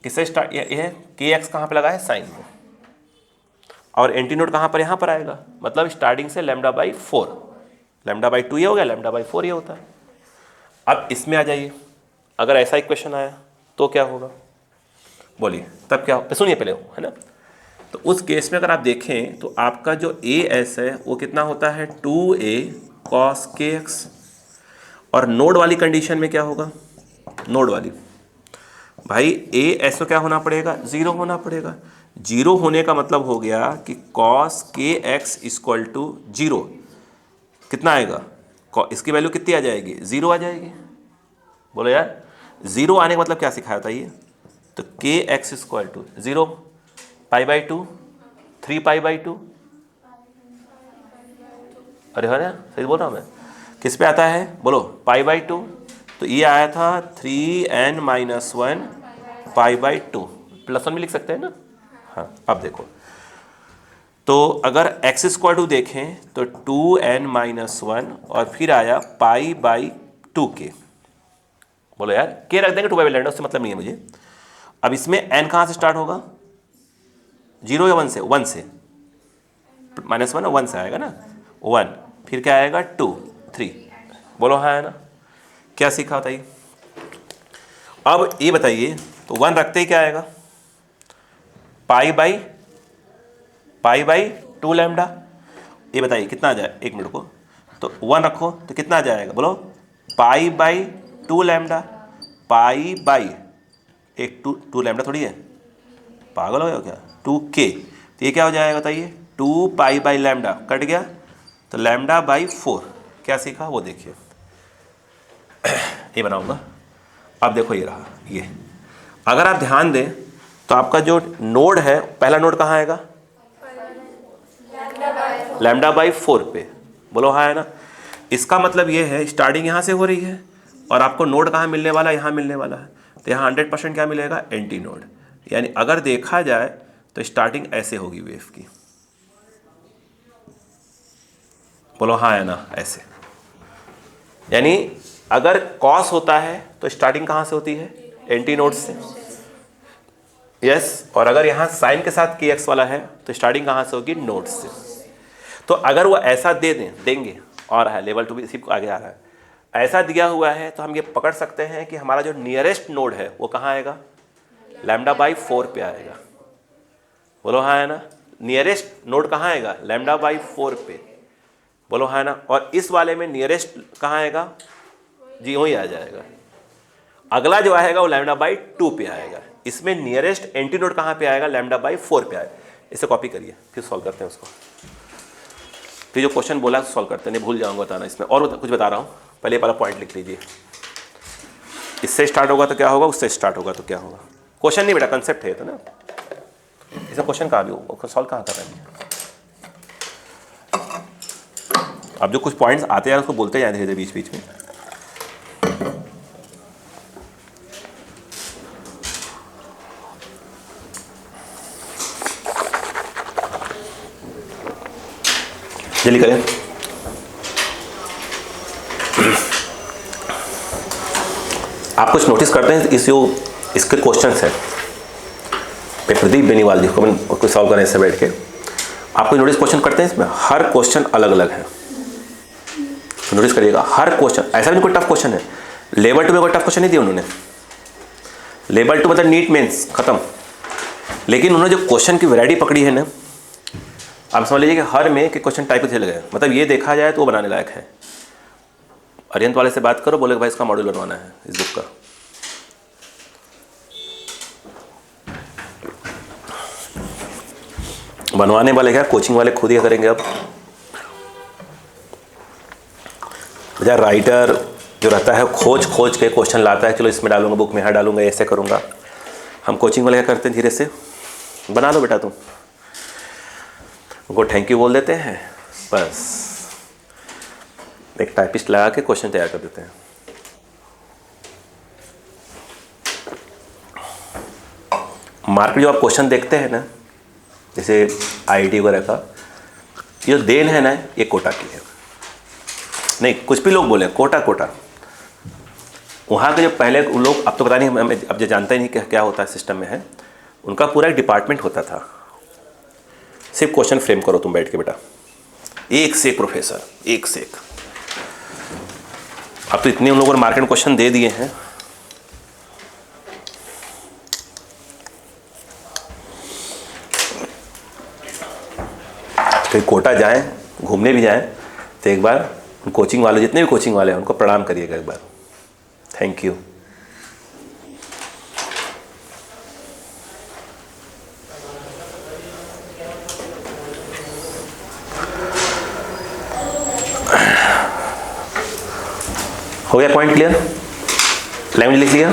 किससे स्टार्ट, ये है के एक्स कहाँ पे लगा है, साइन में, और एंटी नोड कहाँ पर, यहाँ पर आएगा, मतलब स्टार्टिंग से लैम्डा बाई 4, लैम्डा बाई 2 ये हो गया, लैम्डा बाई 4 ये होता है। अब इसमें आ जाइए, अगर ऐसा इक्वेशन आया तो क्या होगा, बोलिए तब क्या होगा, सुनिए पहले, है ना। तो उस केस में अगर आप देखें तो आपका जो ए एस है वो कितना होता है, 2a cos के एक्स, और नोड वाली कंडीशन में क्या होगा, नोड वाली, भाई ए एस को क्या होना पड़ेगा, 0 होना पड़ेगा। 0 होने का मतलब हो गया कि cos के एक्स इक्वल टू 0 कितना आएगा, इसकी वैल्यू कितनी आ जाएगी, 0 आ जाएगी। बोलो यार, 0 आने का मतलब क्या सिखाया था ये, तो K X equal to 0 pi by 2 3 pi by 2, अरे है ना, सही बोल रहा हूँ मैं, किस पे आता है, बोलो पाई बाई 2, तो ये आया था 3n माइनस 1 पाई बाई 2, +1 भी लिख सकते हैं ना। हाँ अब देखो, तो अगर x स्क्वायर टू देखें तो 2n माइनस 1 और फिर आया पाई बाई 2k। बोलो यार, के रख देंगे 2 बाई लैंडा, उससे मतलब नहीं है मुझे। अब इसमें n कहाँ से स्टार्ट होगा, 0 या 1 से, 1 से, -1 1 से आएगा ना, 1, फिर क्या आएगा 2 3, बोलो हाँ है ना। क्या सीखा बताइए, अब ये बताइए, तो 1 रखते ही क्या आएगा, पाई बाई 2 लैम्डा। ये बताइए कितना आ जाए, एक मिनट को, तो 1 रखो तो कितना आ जाएगा, बोलो पाई बाई 2 लैम्डा, पाई बाई एक 2 लैम्डा थोड़ी है, पागल हो गया क्या, 2k, तो ये क्या हो जाएगा बताइए, 2 पाई बाई लैम्डा कट गया, तो लैम्डा बाई 4। क्या सीखा वो देखिए, ये बनाऊंगा। अब देखो ये रहा, ये अगर आप ध्यान दें तो आपका जो नोड है, पहला नोड कहाँ आएगा, लैम्डा बाई 4 पे, बोलो हाँ है ना। इसका मतलब ये है स्टार्टिंग यहाँ से हो रही है और आपको नोड कहाँ मिलने वाला है, यहाँ मिलने वाला है, तो यहाँ 100% क्या मिलेगा, एंटी नोड। यानी अगर देखा जाए तो स्टार्टिंग ऐसे होगी वेव की, बोलो हाँ है ना, ऐसे। यानी अगर कॉस होता है तो स्टार्टिंग कहाँ से होती है, एंटी नोड से, यस। और अगर यहाँ साइन के साथ के एक्स वाला है तो स्टार्टिंग कहाँ से होगी, नोड से। तो अगर वो ऐसा देंगे, और है लेवल 2 भी इसी को आगे आ रहा है, ऐसा दिया हुआ है तो हम ये पकड़ सकते हैं कि हमारा जो नियरेस्ट नोड है वो कहाँ आएगा, लैम्डा बाई 4 पे आएगा, बोलो हाँ है ना। नियरेस्ट नोड कहाँ आएगा, लैम्डा बाई 4 पे, बोलो हाँ है ना। और इस वाले में नियरेस्ट कहाँ आएगा, जी वही आ जाएगा। अगला जो आएगा वो लैम्डा बाई 2 पे आएगा। इसमें नियरेस्ट एंटी नोड कहाँ पे आएगा, लैम्डा बाई 4 पे आएगा। इसे कॉपी करिए, फिर सॉल्व करते हैं उसको। तो जो क्वेश्चन बोला सॉल्व करते हैं, नहीं भूल जाऊंगा बताना इसमें। और कुछ बता रहा हूँ, पहले वाला पॉइंट लिख लीजिए। इससे स्टार्ट होगा तो क्या होगा, उससे स्टार्ट होगा तो क्या होगा। क्वेश्चन नहीं बेटा, कंसेप्ट है तो ना, इसका क्वेश्चन कहाँ भी होगा, सॉल्व कहाँ कर रहे हैं। अब जो कुछ पॉइंट्स आते हैं उसको बोलते जाए धीरे धीरे बीच बीच में। जल्दी करें। आप कुछ नोटिस करते हैं इसके क्वेश्चंस है, प्रदीप बेनीवाल जी को मैंने सॉल्व करने से बैठ के, आप कोई नोटिस क्वेश्चन करते हैं इसमें, हर क्वेश्चन अलग अलग है। नोटिस करिएगा हर क्वेश्चन, ऐसा भी कोई टफ क्वेश्चन है। लेवल 2 में कोई टफ क्वेश्चन नहीं दिया उन्होंने, लेवल 2 मतलब नीट मेंस खत्म, लेकिन उन्होंने जो क्वेश्चन की वैरायटी पकड़ी है ना, आप समझ लीजिए कि हर में के क्वेश्चन टाइप से लगे, मतलब ये देखा जाए तो वो बनाने लायक है। अरियंत वाले से बात करो, बोले भाई इसका मॉड्यूल बनवाना है इस बुक का। बनवाने वाले क्या, कोचिंग वाले खुद ही करेंगे। अब जहाँ राइटर जो रहता है खोज खोज के क्वेश्चन लाता है, चलो इसमें डालूंगा, बुक में यहाँ डालूंगा, ऐसे करूँगा। हम कोचिंग वाले क्या करते हैं, धीरे से बना लो बेटा तुम, उनको थैंक यू बोल देते हैं, बस एक टाइपिस्ट लगा के क्वेश्चन तैयार कर देते हैं। मार्केट जो आप क्वेश्चन देखते हैं ना, जैसे आईआईटी वगैरह का, ये जो देन है ना, ये कोटा की है। नहीं कुछ भी लोग बोले कोटा कोटा, वहाँ के जो पहले लोग, अब तो पता नहीं, हमें अब जो जानते ही नहीं क्या होता है सिस्टम में है, उनका पूरा एक डिपार्टमेंट होता था। सिर्फ क्वेश्चन फ्रेम करो तुम बैठ के बेटा, एक से एक प्रोफेसर, एक से एक। अब तो इतने उन लोगों ने मार्केट में क्वेश्चन दे दिए हैं। तो कोटा जाएं, घूमने भी जाएं, तो एक बार कोचिंग वाले, जितने भी कोचिंग वाले हैं उनको प्रणाम करिएगा एक बार, थैंक यू। हो गया पॉइंट क्लियर, लैंग्वेज लिख लिया।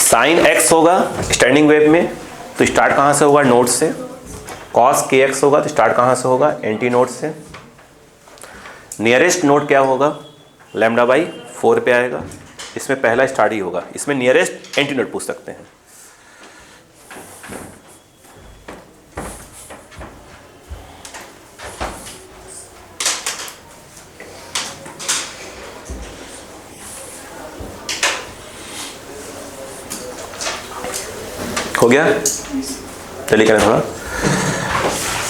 साइन एक्स होगा स्टैंडिंग वेव में, तो स्टार्ट कहाँ से होगा, नोड से। कॉस के एक्स होगा तो स्टार्ट कहाँ से होगा, एंटी नोड से। नियरेस्ट नोड क्या होगा, लैम्डा बाई 4 पे आएगा, इसमें पहला स्टार्ट ही होगा। इसमें नियरेस्ट एंटी नोड पूछ सकते हैं। हो गया, चलिए करें थोड़ा।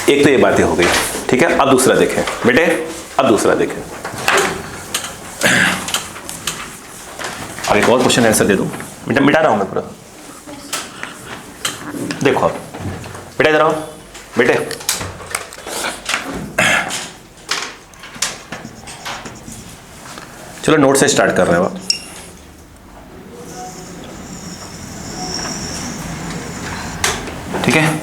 एक तो ये बातें हो गई, ठीक है। अब दूसरा देखें बेटे, अब दूसरा देखें। अब एक और क्वेश्चन आंसर दे दूं, मिटा रहा हूं मैं पूरा। देखो अब बेटे, इधर आओ बेटे। चलो नोट से स्टार्ट कर रहे हो आप। ठीक है,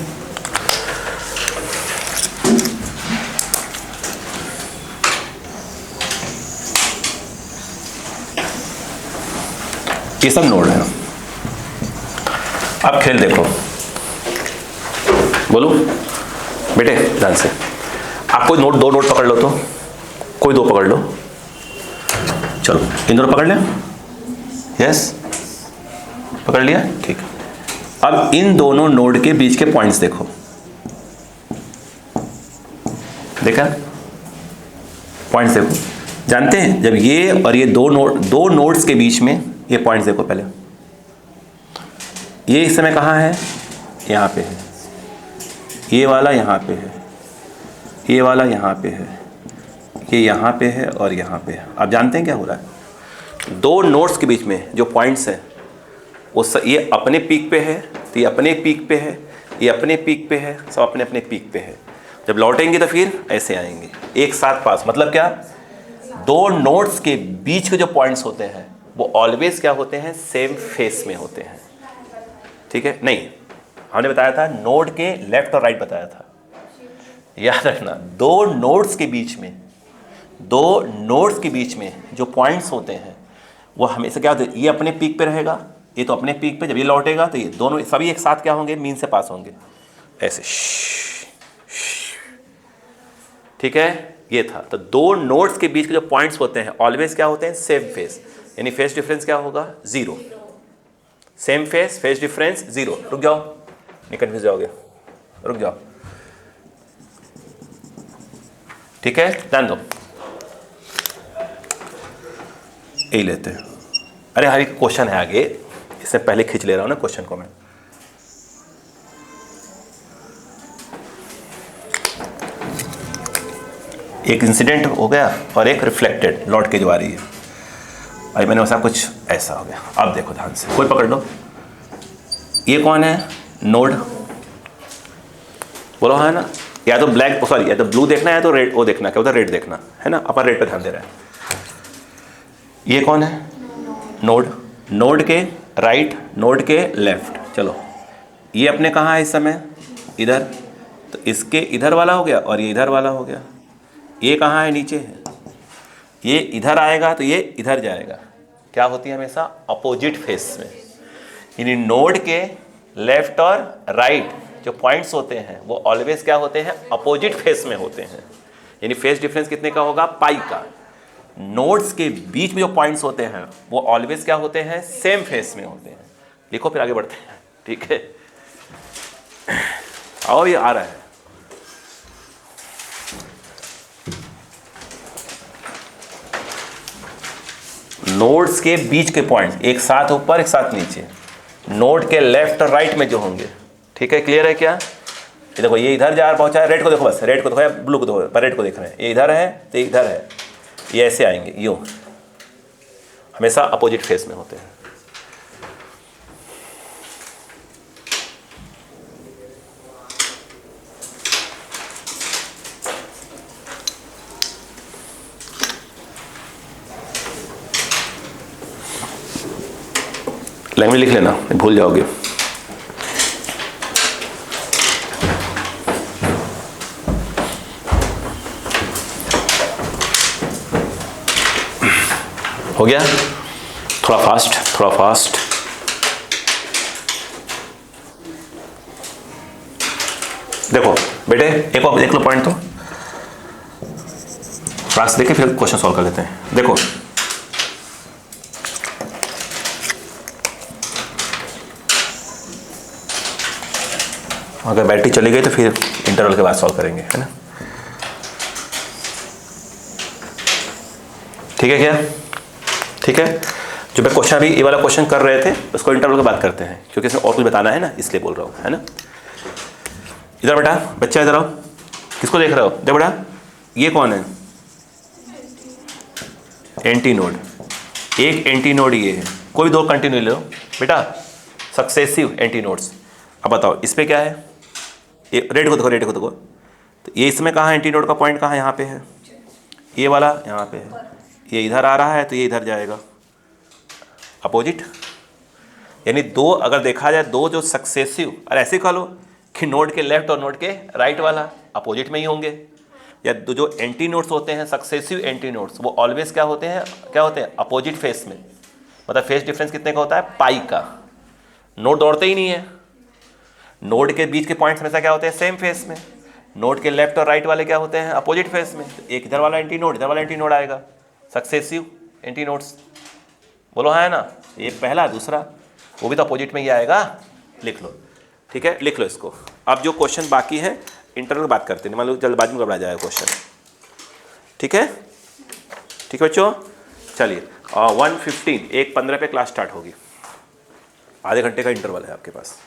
ये सब नोड है। अब खेल देखो, बोलो बेटे ध्यान से। आप कोई नोट, दो नोट पकड़ लो, तो कोई दो पकड़ लो। चलो इन दोनों पकड़ लें, यस पकड़ लिया, ठीक। अब इन दोनों नोड के बीच के पॉइंट्स देखो, देखा पॉइंट्स देखो। जानते हैं जब ये और ये दो नोड्स के बीच में ये पॉइंट्स देखो, पहले ये इस समय कहाँ है, यहाँ पे है, ये वाला यहाँ पे है, ये वाला यहाँ पे है, ये यहाँ पे है और यहाँ पे है। आप जानते हैं क्या हो रहा है, दो नोड्स के बीच में जो पॉइंट्स हैं वो ये अपने पीक पे है, तो ये अपने पीक पे है, ये अपने पीक पे है, सब अपने अपने पीक पे है। जब लौटेंगे तो फिर ऐसे आएंगे एक साथ पास। मतलब क्या, दो नोड्स के बीच के जो पॉइंट्स होते हैं वो ऑलवेज क्या होते हैं, सेम फेस में होते हैं। ठीक है, नहीं हमने बताया था नोड के लेफ्ट और राइट बताया था, याद रखना, दो नोड्स के बीच में जो पॉइंट्स होते हैं वो हमेशा क्या होते हैं, ये अपने पीक पे रहेगा, ये तो अपने पीक पे, जब ये लौटेगा तो ये दोनों सभी एक साथ क्या होंगे, मीन से पास होंगे ऐसे। ठीक है, ये था। तो दो नोड्स के बीच के जो पॉइंट्स होते हैं ऑलवेज क्या होते हैं, सेम फेस, यानी फेस डिफरेंस क्या होगा, 0। Same face, phase difference 0। रुक जाओ, नहीं कन्फ्यूज जाओगे, रुक जाओ। ठीक है, ध्यान दो, यही लेते हैं। अरे हर एक क्वेश्चन है आगे, इससे पहले खींच ले रहा हूं ना क्वेश्चन को मैं। एक इंसिडेंट हो गया और एक रिफ्लेक्टेड लौट के जो आ रही है। अरे मैंने वैसा कुछ ऐसा हो गया। अब देखो ध्यान से, कोई पकड़ लो, ये कौन है, नोड, बोलो है ना, या तो ब्लैक सॉरी या तो ब्लू देखना है या तो रेड, वो देखना, क्या होता है, रेड देखना है ना, अपन रेड पे ध्यान दे रहे हैं। ये कौन है, नोड, नोड के राइट, नोड के लेफ्ट। चलो ये अपने कहाँ है इस समय, इधर, तो इसके इधर वाला हो गया और ये इधर वाला हो गया। ये कहाँ है, नीचे है, ये इधर आएगा तो ये इधर जाएगा। क्या होती है हमेशा, अपोजिट फेस में, यानी नोड के लेफ्ट और राइट जो पॉइंट्स होते हैं वो ऑलवेज क्या होते हैं, अपोजिट फेस में होते हैं। यानी फेस डिफरेंस कितने का होगा, पाई का। नोड्स के बीच में जो पॉइंट्स होते हैं वो ऑलवेज क्या होते हैं, सेम फेस में होते हैं। लिखो फिर आगे बढ़ते हैं। ठीक है, आओ ये आ रहा है। नोड्स के बीच के पॉइंट्स एक साथ ऊपर एक साथ नीचे, नोड के लेफ्ट और राइट में जो होंगे। ठीक है, क्लियर है क्या, ये देखो ये इधर जा पहुंचा है, रेड को देखो, बस रेड को देखो या ब्लू को देखो, पर रेड को देख रहे हैं, ये इधर है तो इधर है, ये ऐसे आएंगे, यूं हमेशा अपोजिट फेस में होते हैं। लैंग्वेज लिख लेना, भूल जाओगे। हो गया, थोड़ा फास्ट, थोड़ा फास्ट। देखो बेटे, एक और देख लो पॉइंट, तो फास्ट देखे फिर क्वेश्चन सॉल्व कर लेते हैं। देखो अगर बैटरी चली गई तो फिर इंटरवल के बाद सॉल्व करेंगे, है ना। ठीक है क्या, ठीक है। जो मैं क्वेश्चन अभी ये वाला क्वेश्चन कर रहे थे उसको इंटरवल के बाद करते हैं, क्योंकि इसमें और कुछ बताना है ना, इसलिए बोल रहा हूँ, है ना। इधर बेटा, बच्चा इधर आओ, किसको देख रहे हो, देख बेटा ये कौन है, एंटी नोड। एक एंटी नोड ये है, कोई दो कंटिन्यू ले लो बेटा, सक्सेसिव एंटी नोड्स। अब बताओ इस पर क्या है, ये रेड को देखो, रेड को देखो, तो ये इसमें कहाँ है, एंटी नोड का पॉइंट कहाँ, यहाँ पे है, ये वाला यहाँ पे है, ये इधर आ रहा है तो ये इधर जाएगा, अपोजिट। यानी दो अगर देखा जाए, दो जो सक्सेसिव, और ऐसे कह लो कि नोड के लेफ्ट और नोड के राइट वाला अपोजिट में ही होंगे, या दो जो एंटी नोड्स होते हैं, सक्सेसिव एंटी नोड्स, वो ऑलवेज क्या होते हैं, अपोजिट फेस में। मतलब फेस डिफरेंस कितने का होता है, पाई का। नोड दौड़ते ही नहीं है, नोड के बीच के पॉइंट्स हमेशा क्या होते हैं, सेम फेस में। नोड के लेफ्ट और राइट वाले क्या होते हैं, अपोजिट फेस में। एक इधर वाला एंटी नोड, इधर वाला एंटी नोड आएगा, सक्सेसिव एंटी नोड्स। बोलो है ना, ये पहला, दूसरा वो भी तो अपोजिट में ही आएगा, लिख लो। ठीक है, लिख लो इसको। अब जो क्वेश्चन बाकी है इंटरनल बात करते हैं, मान लो जल्दबाजी में घबरा जाएगा क्वेश्चन। ठीक है, ठीक है बच्चों, चलिए 1:15 1:15 पे क्लास स्टार्ट होगी, आधे घंटे का इंटरवल है आपके पास।